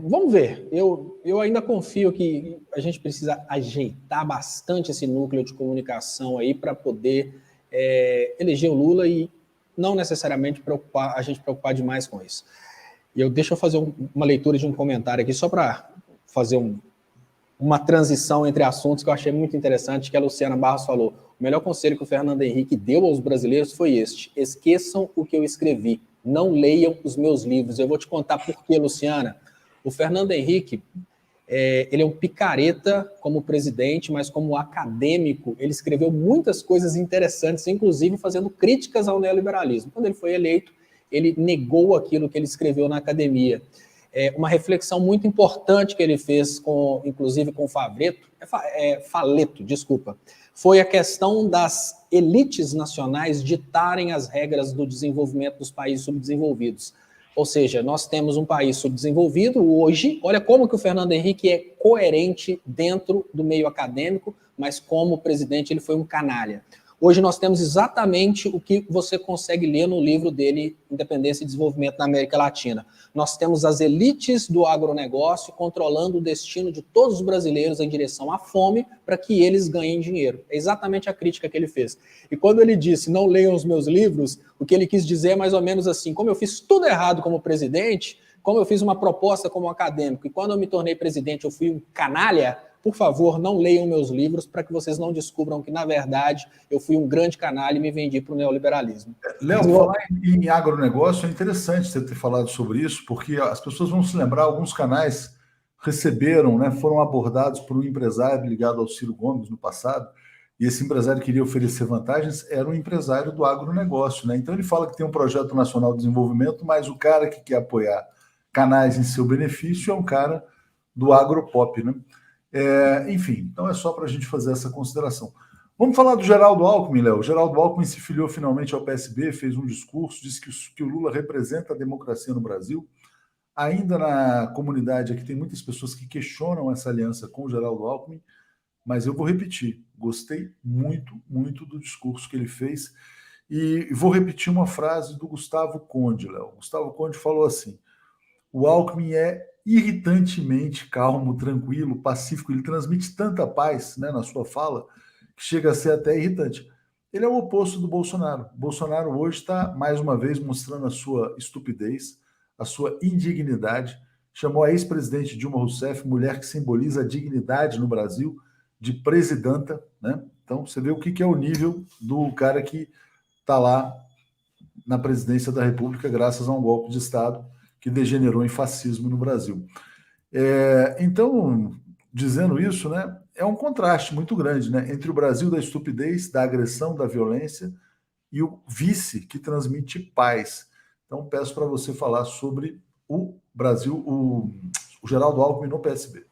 Vamos ver. Eu ainda confio que a gente precisa ajeitar bastante esse núcleo de comunicação aí para poder eleger o Lula e não necessariamente a gente preocupar demais com isso. Deixa eu fazer uma leitura de um comentário aqui, só para fazer uma transição entre assuntos que eu achei muito interessante, que a Luciana Barros falou. O melhor conselho que o Fernando Henrique deu aos brasileiros foi este: esqueçam o que eu escrevi, não leiam os meus livros. Eu vou te contar por quê, Luciana. O Fernando Henrique, ele é um picareta como presidente, mas como acadêmico, ele escreveu muitas coisas interessantes, inclusive fazendo críticas ao neoliberalismo. Quando ele foi eleito, ele negou aquilo que ele escreveu na academia. Uma reflexão muito importante que ele fez, inclusive com o Faleto, foi a questão das elites nacionais ditarem as regras do desenvolvimento dos países subdesenvolvidos. Ou seja, nós temos um país subdesenvolvido hoje, olha como que o Fernando Henrique é coerente dentro do meio acadêmico, mas como presidente ele foi um canalha. Hoje nós temos exatamente o que você consegue ler no livro dele, Independência e Desenvolvimento na América Latina. Nós temos as elites do agronegócio controlando o destino de todos os brasileiros em direção à fome para que eles ganhem dinheiro. É exatamente a crítica que ele fez. E quando ele disse, não leiam os meus livros, o que ele quis dizer é mais ou menos assim, como eu fiz tudo errado como presidente, como eu fiz uma proposta como acadêmico, e quando eu me tornei presidente eu fui um canalha, por favor, não leiam meus livros para que vocês não descubram que, na verdade, eu fui um grande canalha e me vendi para o neoliberalismo. Léo, falar em agronegócio é interessante você ter falado sobre isso, porque as pessoas vão se lembrar, alguns canais receberam, né, foram abordados por um empresário ligado ao Ciro Gomes no passado, e esse empresário queria oferecer vantagens, era um empresário do agronegócio, né? Então ele fala que tem um projeto nacional de desenvolvimento, mas o cara que quer apoiar canais em seu benefício é um cara do agropop, né? Enfim, então é só para a gente fazer essa consideração. Vamos falar do Geraldo Alckmin, Léo. O Geraldo Alckmin se filiou finalmente ao PSB, fez um discurso, disse que o Lula representa a democracia no Brasil. Ainda na comunidade aqui tem muitas pessoas que questionam essa aliança com o Geraldo Alckmin, mas eu vou repetir. Gostei muito, muito do discurso que ele fez. E vou repetir uma frase do Gustavo Conde, Léo. Gustavo Conde falou assim: o Alckmin é irritantemente calmo, tranquilo, pacífico, ele transmite tanta paz, né, na sua fala, que chega a ser até irritante. Ele é o oposto do Bolsonaro. O Bolsonaro hoje está, mais uma vez, mostrando a sua estupidez, a sua indignidade. Chamou a ex-presidente Dilma Rousseff, mulher que simboliza a dignidade no Brasil, de presidenta, né? Então, você vê o que é o nível do cara que está lá na presidência da República graças a um golpe de Estado que degenerou em fascismo no Brasil. Então, dizendo isso, né, é um contraste muito grande, né, entre o Brasil da estupidez, da agressão, da violência e o vice que transmite paz. Então, peço para você falar sobre o Brasil, o Geraldo Alckmin no PSB?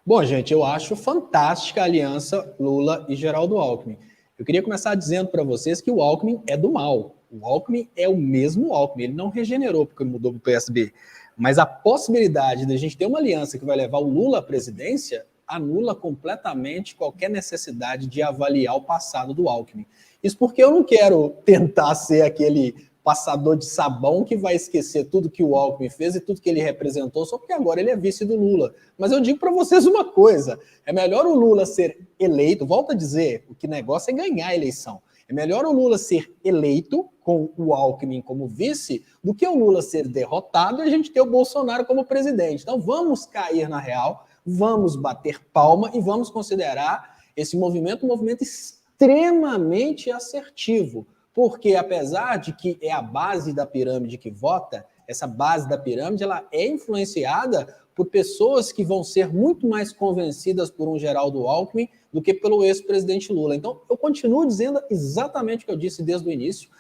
Bom, gente, eu acho fantástica a aliança Lula e Geraldo Alckmin. Eu queria começar dizendo para vocês que o Alckmin é do mal. O Alckmin é o mesmo Alckmin, ele não regenerou porque mudou para o PSB. Mas a possibilidade de a gente ter uma aliança que vai levar o Lula à presidência anula completamente qualquer necessidade de avaliar o passado do Alckmin. Isso porque eu não quero tentar ser aquele passador de sabão que vai esquecer tudo que o Alckmin fez e tudo que ele representou, só porque agora ele é vice do Lula. Mas eu digo para vocês uma coisa, é melhor o Lula ser eleito, volto a dizer, o que negócio é ganhar a eleição. É melhor o Lula ser eleito com o Alckmin como vice do que o Lula ser derrotado e a gente ter o Bolsonaro como presidente. Então vamos cair na real, vamos bater palma e vamos considerar esse movimento um movimento extremamente assertivo. Porque, apesar de que é a base da pirâmide que vota, essa base da pirâmide ela é influenciada por pessoas que vão ser muito mais convencidas por um Geraldo Alckmin do que pelo ex-presidente Lula. Então, eu continuo dizendo exatamente o que eu disse desde o início.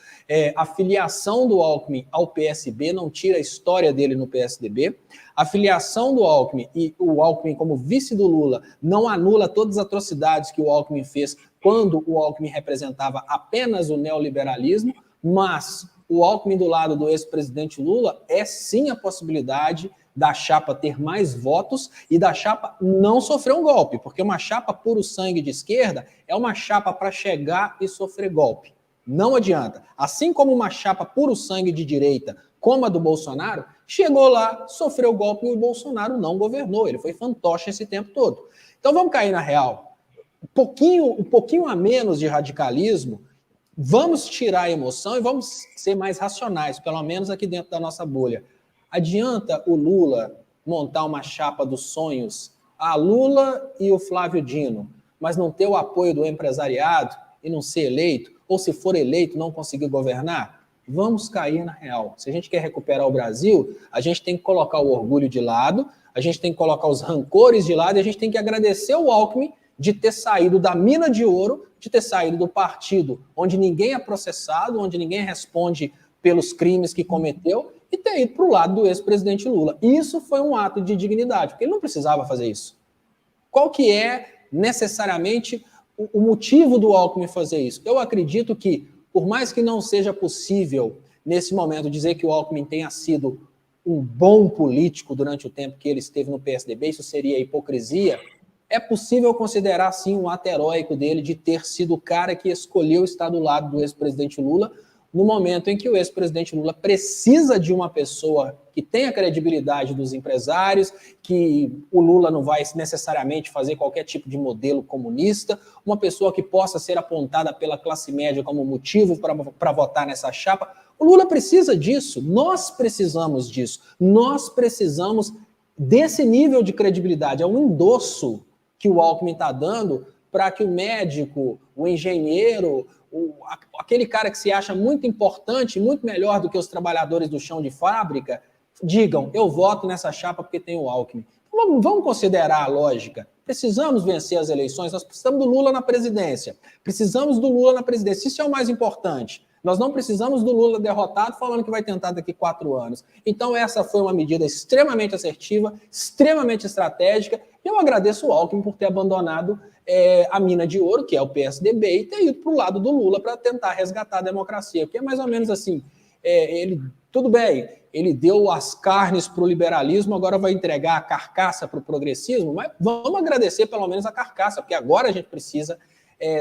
A filiação do Alckmin ao PSB não tira a história dele no PSDB. A filiação do Alckmin e o Alckmin como vice do Lula não anula todas as atrocidades que o Alckmin fez quando o Alckmin representava apenas o neoliberalismo, mas o Alckmin do lado do ex-presidente Lula é sim a possibilidade da chapa ter mais votos e da chapa não sofrer um golpe, porque uma chapa puro sangue de esquerda é uma chapa para chegar e sofrer golpe. Não adianta. Assim como uma chapa puro sangue de direita, como a do Bolsonaro, chegou lá, sofreu golpe e o Bolsonaro não governou. Ele foi fantoche esse tempo todo. Então vamos cair na real. Um pouquinho a menos de radicalismo, vamos tirar a emoção e vamos ser mais racionais, pelo menos aqui dentro da nossa bolha. Adianta o Lula montar uma chapa dos sonhos, a Lula e o Flávio Dino, mas não ter o apoio do empresariado e não ser eleito, ou se for eleito não conseguir governar? Vamos cair na real. Se a gente quer recuperar o Brasil, a gente tem que colocar o orgulho de lado, a gente tem que colocar os rancores de lado e a gente tem que agradecer o Alckmin de ter saído da mina de ouro, de ter saído do partido onde ninguém é processado, onde ninguém responde pelos crimes que cometeu, e ter ido para o lado do ex-presidente Lula. Isso foi um ato de dignidade, porque ele não precisava fazer isso. Qual que é, necessariamente, o motivo do Alckmin fazer isso? Eu acredito que, por mais que não seja possível, nesse momento, dizer que o Alckmin tenha sido um bom político durante o tempo que ele esteve no PSDB, isso seria hipocrisia, é possível considerar, sim, um ato heróico dele de ter sido o cara que escolheu estar do lado do ex-presidente Lula no momento em que o ex-presidente Lula precisa de uma pessoa que tenha credibilidade dos empresários, que o Lula não vai necessariamente fazer qualquer tipo de modelo comunista, uma pessoa que possa ser apontada pela classe média como motivo para votar nessa chapa. O Lula precisa disso, nós precisamos disso, nós precisamos desse nível de credibilidade, é um endosso que o Alckmin está dando para que o médico, o engenheiro, aquele cara que se acha muito importante, muito melhor do que os trabalhadores do chão de fábrica, digam, eu voto nessa chapa porque tem o Alckmin. Então, vamos considerar a lógica. Precisamos vencer as eleições, nós precisamos do Lula na presidência. Precisamos do Lula na presidência, isso é o mais importante. Nós não precisamos do Lula derrotado falando que vai tentar daqui 4 anos. Então essa foi uma medida extremamente assertiva, extremamente estratégica, e eu agradeço o Alckmin por ter abandonado a mina de ouro, que é o PSDB, e ter ido para o lado do Lula para tentar resgatar a democracia, porque é mais ou menos assim, tudo bem, ele deu as carnes para o liberalismo, agora vai entregar a carcaça para o progressismo, mas vamos agradecer pelo menos a carcaça, porque agora a gente precisa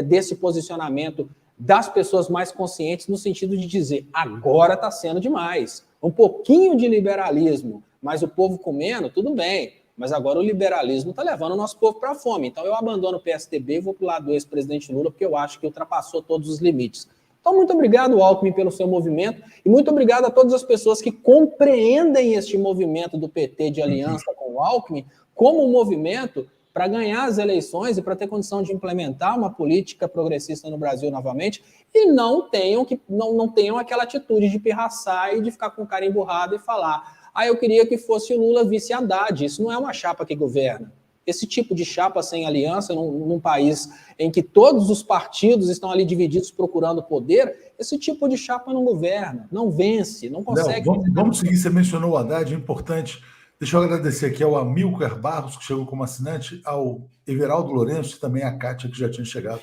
desse posicionamento das pessoas mais conscientes, no sentido de dizer, agora está sendo demais. Um pouquinho de liberalismo, mas o povo comendo, tudo bem. Mas agora o liberalismo está levando o nosso povo para a fome. Então eu abandono o PSDB e vou para o lado do ex-presidente Lula, porque eu acho que ultrapassou todos os limites. Então muito obrigado, Alckmin, pelo seu movimento, e muito obrigado a todas as pessoas que compreendem este movimento do PT de aliança com o Alckmin como um movimento para ganhar as eleições e para ter condição de implementar uma política progressista no Brasil novamente, e não tenham aquela atitude de pirraçar e de ficar com o cara emburrado e falar, eu queria que fosse o Lula vice Haddad, isso não é uma chapa que governa, Esse tipo de chapa sem aliança, num país em que todos os partidos estão ali divididos procurando poder, esse tipo de chapa não governa, não vence, não consegue. Léo, vamos seguir. Você mencionou o Haddad, é importante. Deixa eu agradecer aqui ao Amilcar Barros, que chegou como assinante, ao Everaldo Lourenço e também a Kátia, que já tinha chegado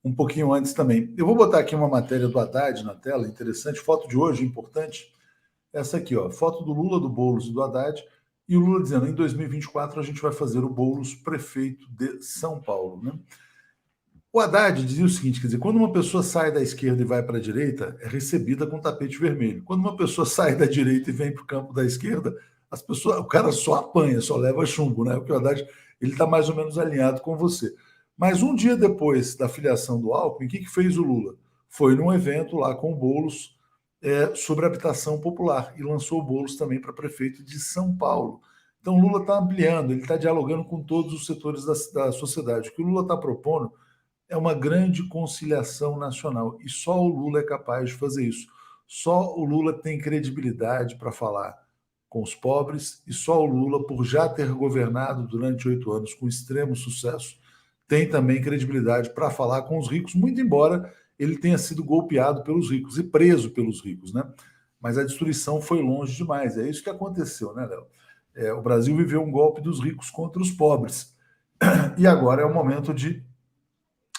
um pouquinho antes também. Eu vou botar aqui uma matéria do Haddad na tela, interessante, foto de hoje, importante. Essa aqui, ó, foto do Lula, do Boulos e do Haddad, e o Lula dizendo, em 2024 a gente vai fazer o Boulos prefeito de São Paulo, né? O Haddad dizia o seguinte, quer dizer, quando uma pessoa sai da esquerda e vai para a direita, é recebida com tapete vermelho. Quando uma pessoa sai da direita e vem para o campo da esquerda, o cara só apanha, só leva chumbo, né? Porque o Haddad, ele está mais ou menos alinhado com você. Mas um dia depois da filiação do Alckmin, o que fez o Lula? Foi num evento lá com o Boulos sobre habitação popular e lançou o Boulos também para prefeito de São Paulo. Então o Lula está ampliando, ele está dialogando com todos os setores da sociedade. O que o Lula está propondo é uma grande conciliação nacional e só o Lula é capaz de fazer isso. Só o Lula tem credibilidade para falar com os pobres e só o Lula, por já ter governado durante 8 anos com extremo sucesso, tem também credibilidade para falar com os ricos, muito embora ele tenha sido golpeado pelos ricos e preso pelos ricos, né? Mas a destruição foi longe demais. É isso que aconteceu, né, Léo? O Brasil viveu um golpe dos ricos contra os pobres. E agora é o momento de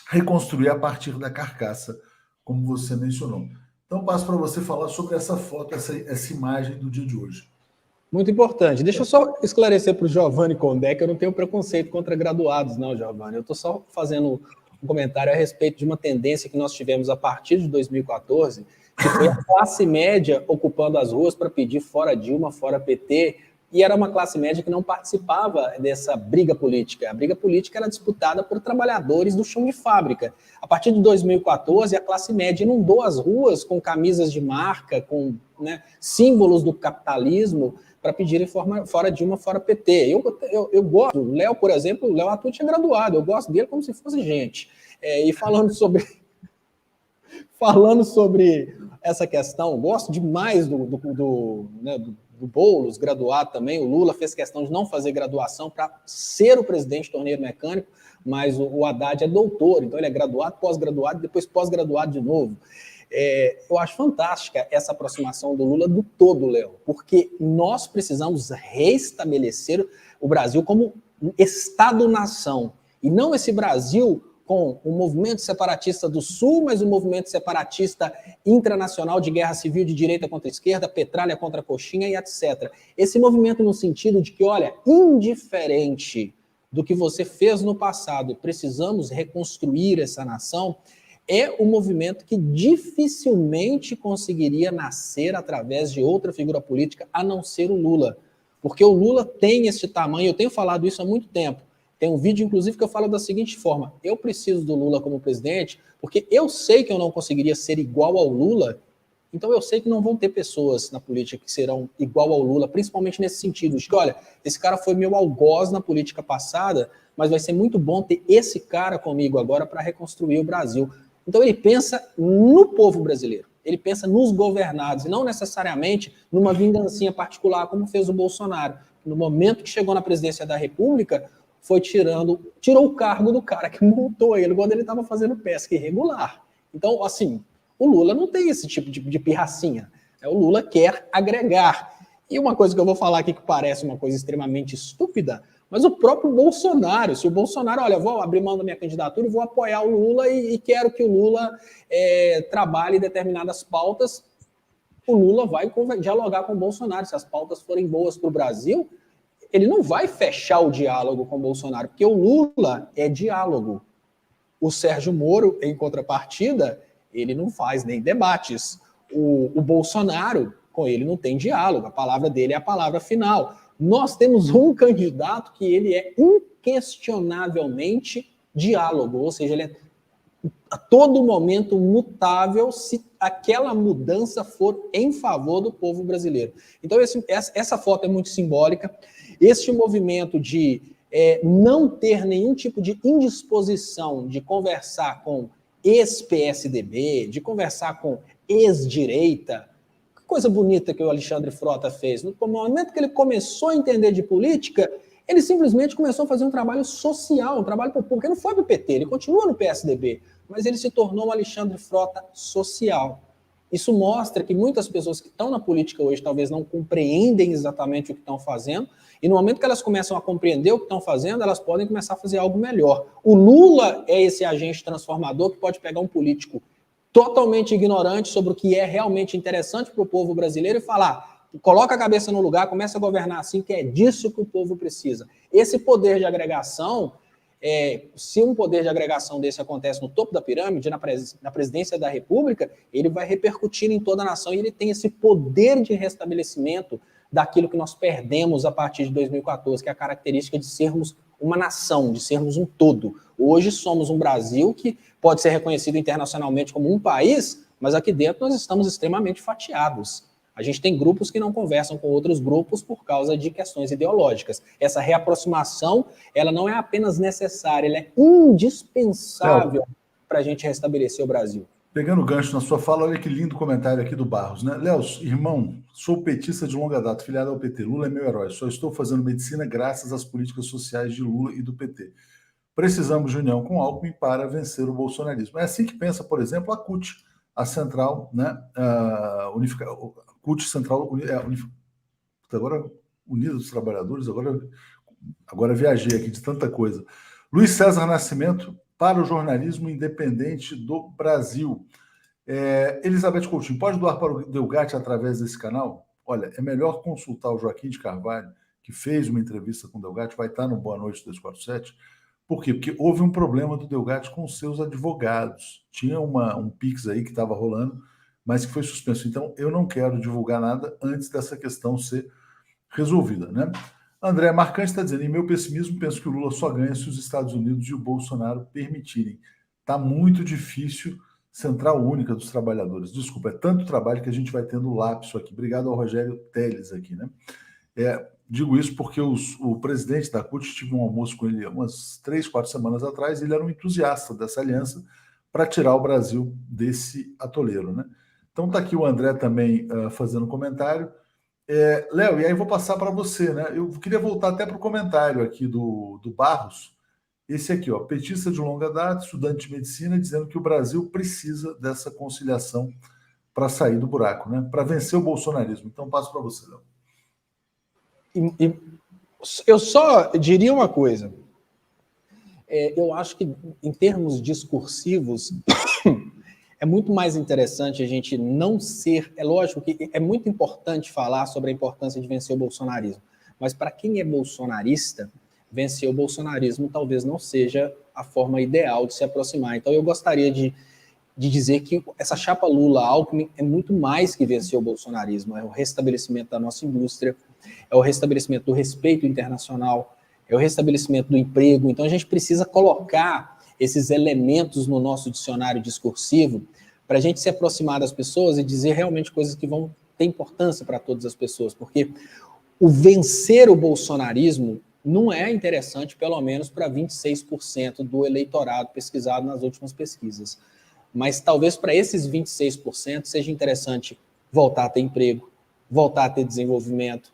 reconstruir a partir da carcaça, como você mencionou. Então, passo para você falar sobre essa foto, essa imagem do dia de hoje. Muito importante. Deixa eu só esclarecer para o Giovanni Condé que eu não tenho preconceito contra graduados, não, Giovanni. Eu estou só fazendo um comentário a respeito de uma tendência que nós tivemos a partir de 2014, que foi a classe média ocupando as ruas para pedir fora Dilma, fora PT, e era uma classe média que não participava dessa briga política. A briga política era disputada por trabalhadores do chão de fábrica. A partir de 2014, a classe média inundou as ruas com camisas de marca, com símbolos do capitalismo, para pedirem fora Dilma, fora PT. Eu gosto, o Léo, por exemplo, o Léo Atucci é graduado, eu gosto dele como se fosse gente. E falando sobre essa questão, gosto demais do Boulos, graduado também. O Lula fez questão de não fazer graduação para ser o presidente do torneio mecânico, mas o Haddad é doutor, então ele é graduado, pós-graduado e depois pós-graduado de novo. Eu acho fantástica essa aproximação do Lula do todo, Léo, porque nós precisamos reestabelecer o Brasil como Estado-nação, e não esse Brasil com o movimento separatista do Sul, mas o movimento separatista internacional de guerra civil de direita contra a esquerda, petralha contra a coxinha e etc. Esse movimento no sentido de que, olha, indiferente do que você fez no passado, precisamos reconstruir essa nação, é um movimento que dificilmente conseguiria nascer através de outra figura política, a não ser o Lula. Porque o Lula tem esse tamanho, eu tenho falado isso há muito tempo. Tem um vídeo, inclusive, que eu falo da seguinte forma: eu preciso do Lula como presidente, porque eu sei que eu não conseguiria ser igual ao Lula, então eu sei que não vão ter pessoas na política que serão igual ao Lula, principalmente nesse sentido, de que, olha, esse cara foi meu algoz na política passada, mas vai ser muito bom ter esse cara comigo agora para reconstruir o Brasil. Então ele pensa no povo brasileiro, ele pensa nos governados, e não necessariamente numa vingancinha particular, como fez o Bolsonaro. No momento que chegou na presidência da República, tirou o cargo do cara que montou ele quando ele estava fazendo pesca irregular. Então, assim, o Lula não tem esse tipo de pirracinha. O Lula quer agregar. E uma coisa que eu vou falar aqui que parece uma coisa extremamente estúpida, mas o próprio Bolsonaro, se o Bolsonaro, olha, vou abrir mão da minha candidatura e vou apoiar o Lula e quero que o Lula trabalhe determinadas pautas, o Lula vai dialogar com o Bolsonaro. Se as pautas forem boas para o Brasil, ele não vai fechar o diálogo com o Bolsonaro, porque o Lula é diálogo. O Sérgio Moro, em contrapartida, ele não faz nem debates. O Bolsonaro, com ele não tem diálogo, a palavra dele é a palavra final. Nós temos um candidato que ele é inquestionavelmente diálogo, ou seja, ele é a todo momento mutável se aquela mudança for em favor do povo brasileiro. Então, essa foto é muito simbólica. Este movimento de não ter nenhum tipo de indisposição de conversar com ex-PSDB, de conversar com ex-direita, que coisa bonita que o Alexandre Frota fez. No momento que ele começou a entender de política, Ele simplesmente começou a fazer um trabalho social, um trabalho para o povo, porque não foi para o PT, ele continua no PSDB, mas ele se tornou um Alexandre Frota social. Isso mostra que muitas pessoas que estão na política hoje talvez não compreendem exatamente o que estão fazendo, e no momento que elas começam a compreender o que estão fazendo, elas podem começar a fazer algo melhor. O Lula é esse agente transformador que pode pegar um político totalmente ignorante sobre o que é realmente interessante para o povo brasileiro e falar, coloca a cabeça no lugar, começa a governar assim, que é disso que o povo precisa. Esse poder de agregação, se um poder de agregação desse acontece no topo da pirâmide, na presidência da República, ele vai repercutir em toda a nação e ele tem esse poder de restabelecimento daquilo que nós perdemos a partir de 2014, que é a característica de sermos uma nação, de sermos um todo. Hoje somos um Brasil que pode ser reconhecido internacionalmente como um país, mas aqui dentro nós estamos extremamente fatiados. A gente tem grupos que não conversam com outros grupos por causa de questões ideológicas. Essa reaproximação, ela não é apenas necessária, ela é indispensável para a gente restabelecer o Brasil. Pegando o gancho na sua fala, olha que lindo comentário aqui do Barros, né? Léo, irmão, sou petista de longa data, filiado ao PT. Lula é meu herói. Só estou fazendo medicina graças às políticas sociais de Lula e do PT. Precisamos de união com Alckmin para vencer o bolsonarismo. É assim que pensa, por exemplo, a CUT, a Central, né? CUT Central, agora Unida dos Trabalhadores, agora viajei aqui de tanta coisa. Luiz César Nascimento, para o jornalismo independente do Brasil. Elizabeth Coutinho, pode doar para o Delgatti através desse canal? Olha, é melhor consultar o Joaquim de Carvalho, que fez uma entrevista com o Delgatti, vai estar no Boa Noite 247. Por quê? Porque houve um problema do Delgatti com seus advogados. Tinha um Pix aí que estava rolando, mas que foi suspenso. Então, eu não quero divulgar nada antes dessa questão ser resolvida, né? André Marcante está dizendo, em meu pessimismo, penso que o Lula só ganha se os Estados Unidos e o Bolsonaro permitirem. Está muito difícil central única dos trabalhadores. Desculpa, é tanto trabalho que a gente vai tendo lapso aqui. Obrigado ao Rogério Teles aqui, né? Digo isso porque o presidente da CUT, tive um almoço com ele umas 3, 4 semanas atrás, ele era um entusiasta dessa aliança para tirar o Brasil desse atoleiro, né? Então está aqui o André também fazendo comentário. Léo, e aí vou passar para você, né? Eu queria voltar até para o comentário aqui do Barros. Esse aqui, ó, petista de longa data, estudante de medicina, dizendo que o Brasil precisa dessa conciliação para sair do buraco, né? Para vencer o bolsonarismo. Então, passo para você, Léo. Eu só diria uma coisa. Eu acho que, em termos discursivos, é muito mais interessante a gente não ser... É lógico que é muito importante falar sobre a importância de vencer o bolsonarismo, mas para quem é bolsonarista, vencer o bolsonarismo talvez não seja a forma ideal de se aproximar. Então eu gostaria de dizer que essa chapa Lula-Alckmin é muito mais que vencer o bolsonarismo, é o restabelecimento da nossa indústria, é o restabelecimento do respeito internacional, é o restabelecimento do emprego. Então a gente precisa colocar esses elementos no nosso dicionário discursivo para a gente se aproximar das pessoas e dizer realmente coisas que vão ter importância para todas as pessoas, porque o vencer o bolsonarismo não é interessante, pelo menos para 26% do eleitorado pesquisado nas últimas pesquisas. Mas talvez para esses 26% seja interessante voltar a ter emprego, voltar a ter desenvolvimento,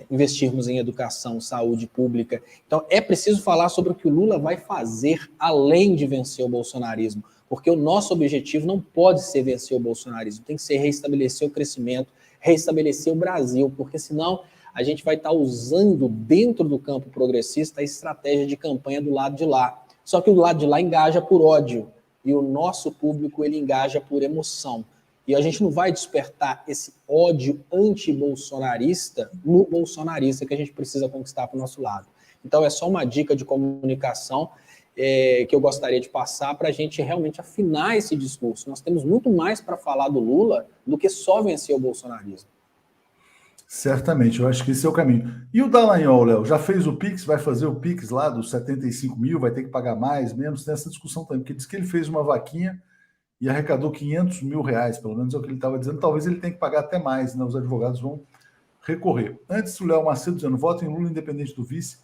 investirmos em educação, saúde pública. Então, é preciso falar sobre o que o Lula vai fazer além de vencer o bolsonarismo, porque o nosso objetivo não pode ser vencer o bolsonarismo, tem que ser restabelecer o crescimento, restabelecer o Brasil, porque senão a gente vai estar usando dentro do campo progressista a estratégia de campanha do lado de lá. Só que o lado de lá engaja por ódio, e o nosso público ele engaja por emoção. E a gente não vai despertar esse ódio anti-bolsonarista no bolsonarista que a gente precisa conquistar para o nosso lado. Então é só uma dica de comunicação que eu gostaria de passar para a gente realmente afinar esse discurso. Nós temos muito mais para falar do Lula do que só vencer o bolsonarismo. Certamente, eu acho que esse é o caminho. E o Dallagnol, Léo, já fez o Pix, vai fazer o Pix lá dos 75 mil, vai ter que pagar mais, menos, tem essa discussão também, porque diz que ele fez uma vaquinha e arrecadou 500 mil reais, pelo menos é o que ele estava dizendo, talvez ele tenha que pagar até mais, né? Os advogados vão recorrer. Antes, o Léo Macedo dizendo, voto em Lula independente do vice,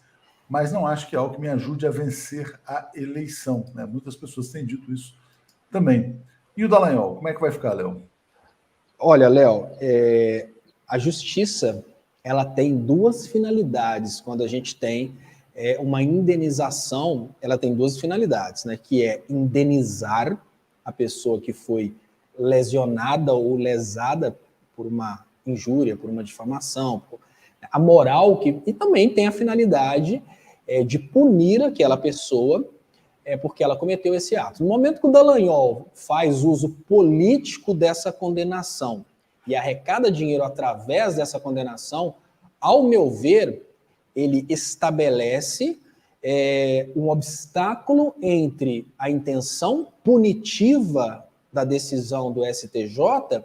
mas não acho que Alckmin ajude a vencer a eleição, né? Muitas pessoas têm dito isso também. E o Dallagnol, como é que vai ficar, Léo? Olha, Léo, a justiça ela tem duas finalidades. Quando a gente tem uma indenização, ela tem duas finalidades, né? Que é indenizar a pessoa que foi lesionada ou lesada por uma injúria, por uma difamação, a moral e também tem a finalidade de punir aquela pessoa porque ela cometeu esse ato. No momento que o Dallagnol faz uso político dessa condenação e arrecada dinheiro através dessa condenação, ao meu ver, ele estabelece um obstáculo entre a intenção punitiva da decisão do STJ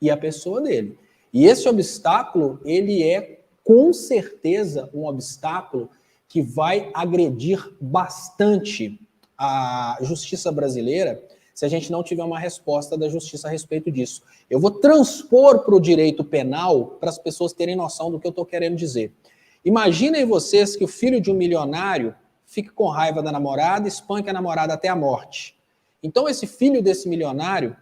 e a pessoa dele. E esse obstáculo, ele é com certeza um obstáculo que vai agredir bastante a justiça brasileira se a gente não tiver uma resposta da justiça a respeito disso. Eu vou transpor para o direito penal para as pessoas terem noção do que eu estou querendo dizer. Imaginem vocês que o filho de um milionário fique com raiva da namorada e espanque a namorada até a morte. Então, esse filho desse milionário,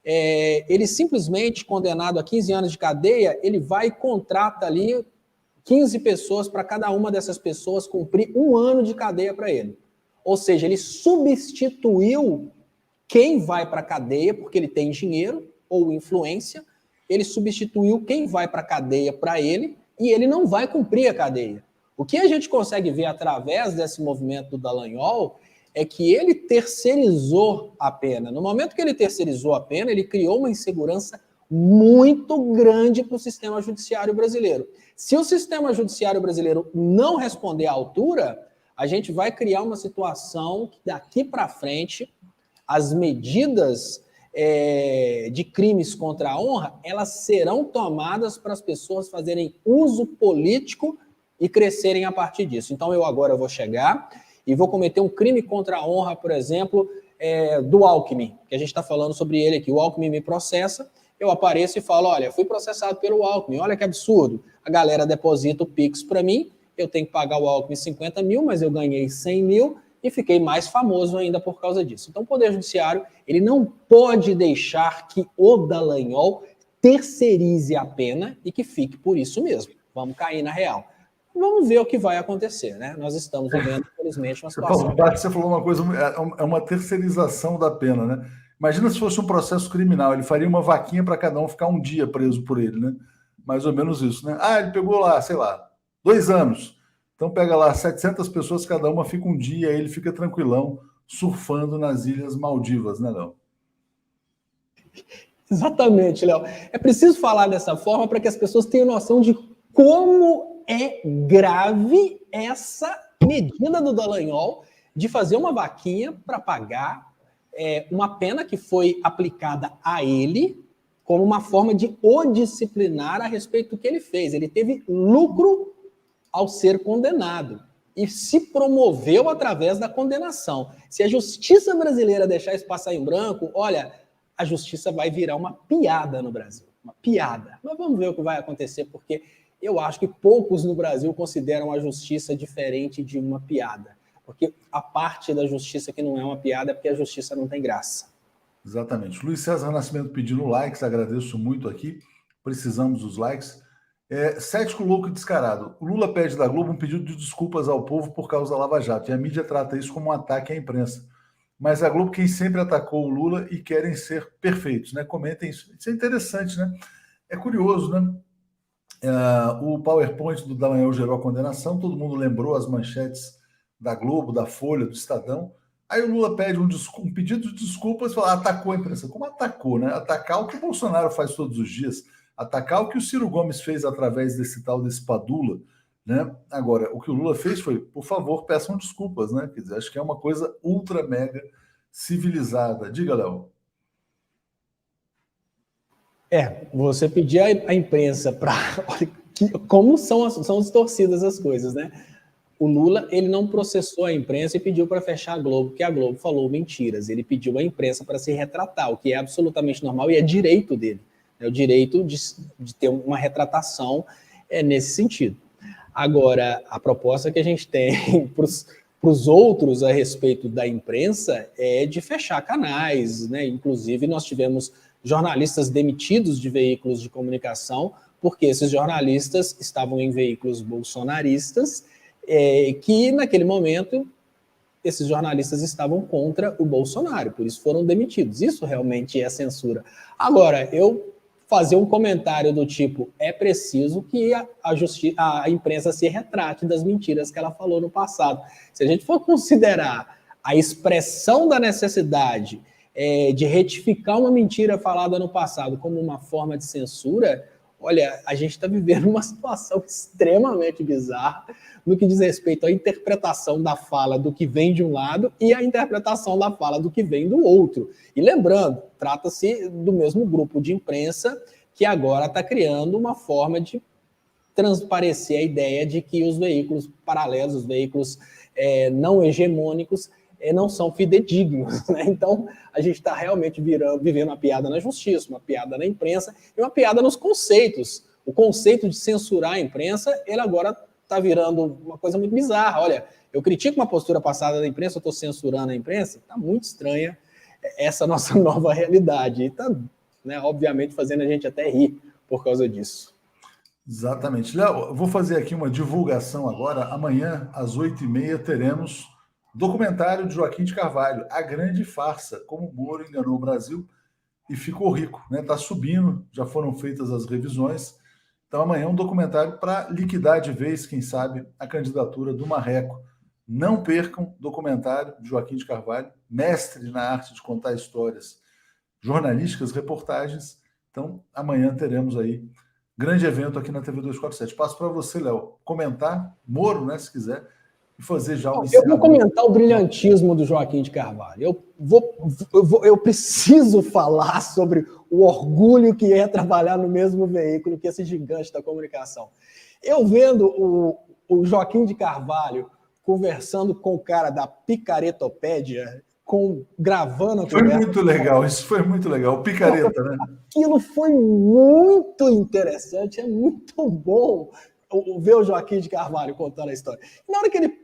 ele simplesmente, condenado a 15 anos de cadeia, ele vai e contrata ali 15 pessoas para cada uma dessas pessoas cumprir 1 ano de cadeia para ele. Ou seja, ele substituiu quem vai para a cadeia porque ele tem dinheiro ou influência, ele substituiu quem vai para a cadeia para ele e ele não vai cumprir a cadeia. O que a gente consegue ver através desse movimento do Dallagnol é que ele terceirizou a pena. No momento que ele terceirizou a pena, ele criou uma insegurança muito grande para o sistema judiciário brasileiro. Se o sistema judiciário brasileiro não responder à altura, a gente vai criar uma situação que daqui para frente as medidas de crimes contra a honra, elas serão tomadas para as pessoas fazerem uso político e crescerem a partir disso. Então eu agora vou chegar e vou cometer um crime contra a honra, por exemplo, do Alckmin, que a gente está falando sobre ele aqui. O Alckmin me processa, eu apareço e falo, olha, fui processado pelo Alckmin, olha que absurdo. A galera deposita o Pix para mim, eu tenho que pagar o Alckmin 50 mil, mas eu ganhei 100 mil e fiquei mais famoso ainda por causa disso. Então o Poder Judiciário, ele não pode deixar que o Dallagnol terceirize a pena e que fique por isso mesmo. Vamos cair na real. Vamos ver o que vai acontecer, né? Nós estamos vivendo, infelizmente, uma situação... Você falou uma coisa, é uma terceirização da pena, né? Imagina se fosse um processo criminal, ele faria uma vaquinha para cada um ficar um dia preso por ele, né? Mais ou menos isso, né? Ah, ele pegou lá, sei lá, 2 anos. Então pega lá 700 pessoas, cada uma fica um dia, aí ele fica tranquilão, surfando nas Ilhas Maldivas, né, Léo? Exatamente, Léo. É preciso falar dessa forma para que as pessoas tenham noção de como é grave essa medida do Dallagnol de fazer uma vaquinha para pagar uma pena que foi aplicada a ele como uma forma de o disciplinar a respeito do que ele fez. Ele teve lucro ao ser condenado e se promoveu através da condenação. Se a justiça brasileira deixar isso passar em branco, olha, a justiça vai virar uma piada no Brasil. Uma piada. Mas vamos ver o que vai acontecer, porque eu acho que poucos no Brasil consideram a justiça diferente de uma piada. Porque a parte da justiça que não é uma piada é porque a justiça não tem graça. Exatamente. Luiz César Nascimento pedindo likes, agradeço muito aqui. Precisamos dos likes. Cético louco e descarado. O Lula pede da Globo um pedido de desculpas ao povo por causa da Lava Jato. E a mídia trata isso como um ataque à imprensa. Mas a Globo, quem sempre atacou o Lula e querem ser perfeitos, né? Comentem isso. Isso é interessante, né? É curioso, né? O PowerPoint do Dallagnol gerou a condenação, todo mundo lembrou as manchetes da Globo, da Folha, do Estadão. Aí o Lula pede um pedido de desculpas e fala, atacou a imprensa. Como atacou, né? Atacar o que o Bolsonaro faz todos os dias, atacar o que o Ciro Gomes fez através desse Padula, né? Agora, o que o Lula fez foi, por favor, peçam desculpas, né? Quer dizer, acho que é uma coisa ultra mega civilizada. Diga, Léo. Você pedir à imprensa para... Como são distorcidas as coisas, né? O Lula, ele não processou a imprensa e pediu para fechar a Globo, porque a Globo falou mentiras. Ele pediu à imprensa para se retratar, o que é absolutamente normal e é direito dele. É o direito de ter uma retratação nesse sentido. Agora, a proposta que a gente tem para os outros a respeito da imprensa é de fechar canais, né? Inclusive, nós tivemos jornalistas demitidos de veículos de comunicação porque esses jornalistas estavam em veículos bolsonaristas, que naquele momento esses jornalistas estavam contra o Bolsonaro, por isso foram demitidos. Isso realmente é censura. Agora, eu fazer um comentário do tipo, é preciso que a imprensa se retrate das mentiras que ela falou no passado. Se a gente for considerar a expressão da necessidade de retificar uma mentira falada no passado como uma forma de censura, olha, a gente está vivendo uma situação extremamente bizarra no que diz respeito à interpretação da fala do que vem de um lado e à interpretação da fala do que vem do outro. E lembrando, trata-se do mesmo grupo de imprensa que agora está criando uma forma de transparecer a ideia de que os veículos paralelos, os veículos não hegemônicos, não são fidedignos, né? Então, a gente está realmente vivendo uma piada na justiça, uma piada na imprensa e uma piada nos conceitos. O conceito de censurar a imprensa, ele agora está virando uma coisa muito bizarra. Olha, eu critico uma postura passada da imprensa, eu estou censurando a imprensa, está muito estranha essa nossa nova realidade. E está, né, obviamente, fazendo a gente até rir por causa disso. Exatamente. Léo, eu vou fazer aqui uma divulgação agora. Amanhã, às 8h30, teremos documentário de Joaquim de Carvalho, A Grande Farsa, como o Moro enganou o Brasil e ficou rico, né? Está subindo, já foram feitas as revisões. Então amanhã um documentário para liquidar de vez, quem sabe, a candidatura do Marreco. Não percam documentário de Joaquim de Carvalho, mestre na arte de contar histórias jornalísticas, reportagens. Então amanhã teremos aí grande evento aqui na TV 247. Passo para você, Léo, comentar, Moro, né, se quiser, e fazer já um Eu vou comentar o brilhantismo do Joaquim de Carvalho. Eu preciso falar sobre o orgulho que é trabalhar no mesmo veículo que esse gigante da comunicação. Eu vendo o Joaquim de Carvalho conversando com o cara da Picaretopédia, gravando a conversa. Foi muito legal, isso foi muito legal. O Picareta, né? Aquilo foi muito interessante, é muito bom ver o Joaquim de Carvalho contando a história. Na hora que ele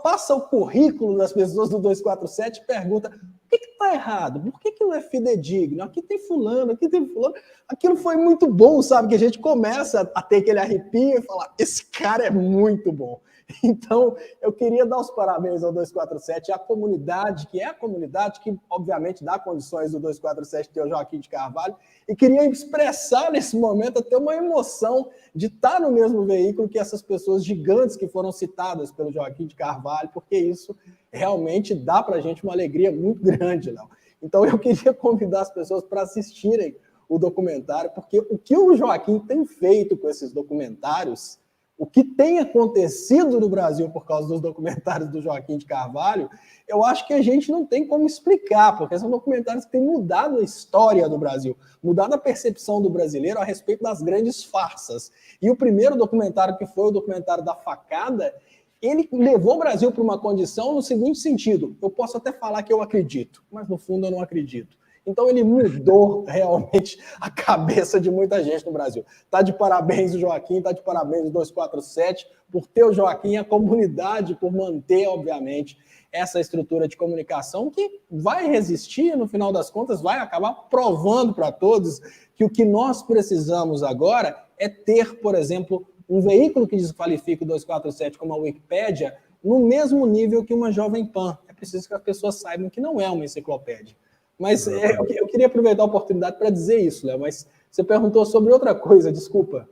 passa o currículo das pessoas do 247 e pergunta o que está errado, por que não é fidedigno, aqui tem fulano, aqui tem fulano. Aquilo foi muito bom, sabe? Que a gente começa a ter aquele arrepio e falar, esse cara é muito bom. Então, eu queria dar os parabéns ao 247 e à comunidade, que é a comunidade que, obviamente, dá condições do 247 ter o Joaquim de Carvalho, e queria expressar nesse momento até uma emoção de estar no mesmo veículo que essas pessoas gigantes que foram citadas pelo Joaquim de Carvalho, porque isso realmente dá para a gente uma alegria muito grande, Léo. Então, eu queria convidar as pessoas para assistirem o documentário, porque o que o Joaquim tem feito com esses documentários, o que tem acontecido no Brasil por causa dos documentários do Joaquim de Carvalho, eu acho que a gente não tem como explicar, porque são documentários que têm mudado a história do Brasil, mudado a percepção do brasileiro a respeito das grandes farsas. E o primeiro documentário, que foi o documentário da facada, ele levou o Brasil para uma condição no seguinte sentido: eu posso até falar que eu acredito, mas no fundo eu não acredito. Então ele mudou realmente a cabeça de muita gente no Brasil. Tá de parabéns o Joaquim, tá de parabéns o 247 por ter o Joaquim e a comunidade por manter, obviamente, essa estrutura de comunicação que vai resistir, no final das contas, vai acabar provando para todos que o que nós precisamos agora é ter, por exemplo, um veículo que desqualifica o 247 como a Wikipédia no mesmo nível que uma Jovem Pan. É preciso que as pessoas saibam que não é uma enciclopédia. Mas eu queria aproveitar a oportunidade para dizer isso, Léo, mas você perguntou sobre outra coisa, desculpa.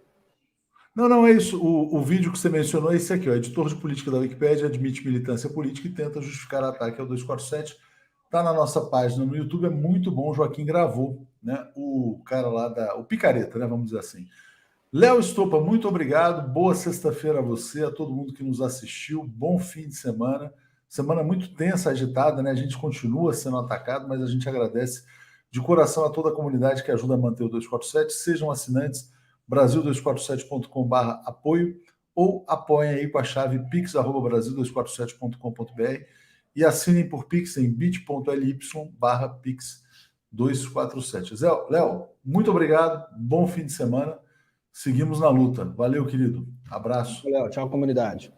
Não, é isso. O vídeo que você mencionou é esse aqui, ó. Editor de política da Wikipédia admite militância política e tenta justificar ataque ao 247. Está na nossa página no YouTube, é muito bom. O Joaquim gravou, né? O cara lá o Picareta, né? Vamos dizer assim. Léo Stoppa, muito obrigado. Boa sexta-feira a você, a todo mundo que nos assistiu. Bom fim de semana. Semana muito tensa, agitada, né? A gente continua sendo atacado, mas a gente agradece de coração a toda a comunidade que ajuda a manter o 247. Sejam assinantes brasil247.com/apoio ou apoiem aí com a chave pix@brasil247.com.br e assinem por Pix em bit.ly/pix247. Léo, muito obrigado. Bom fim de semana. Seguimos na luta. Valeu, querido. Abraço. Léo, tchau, comunidade.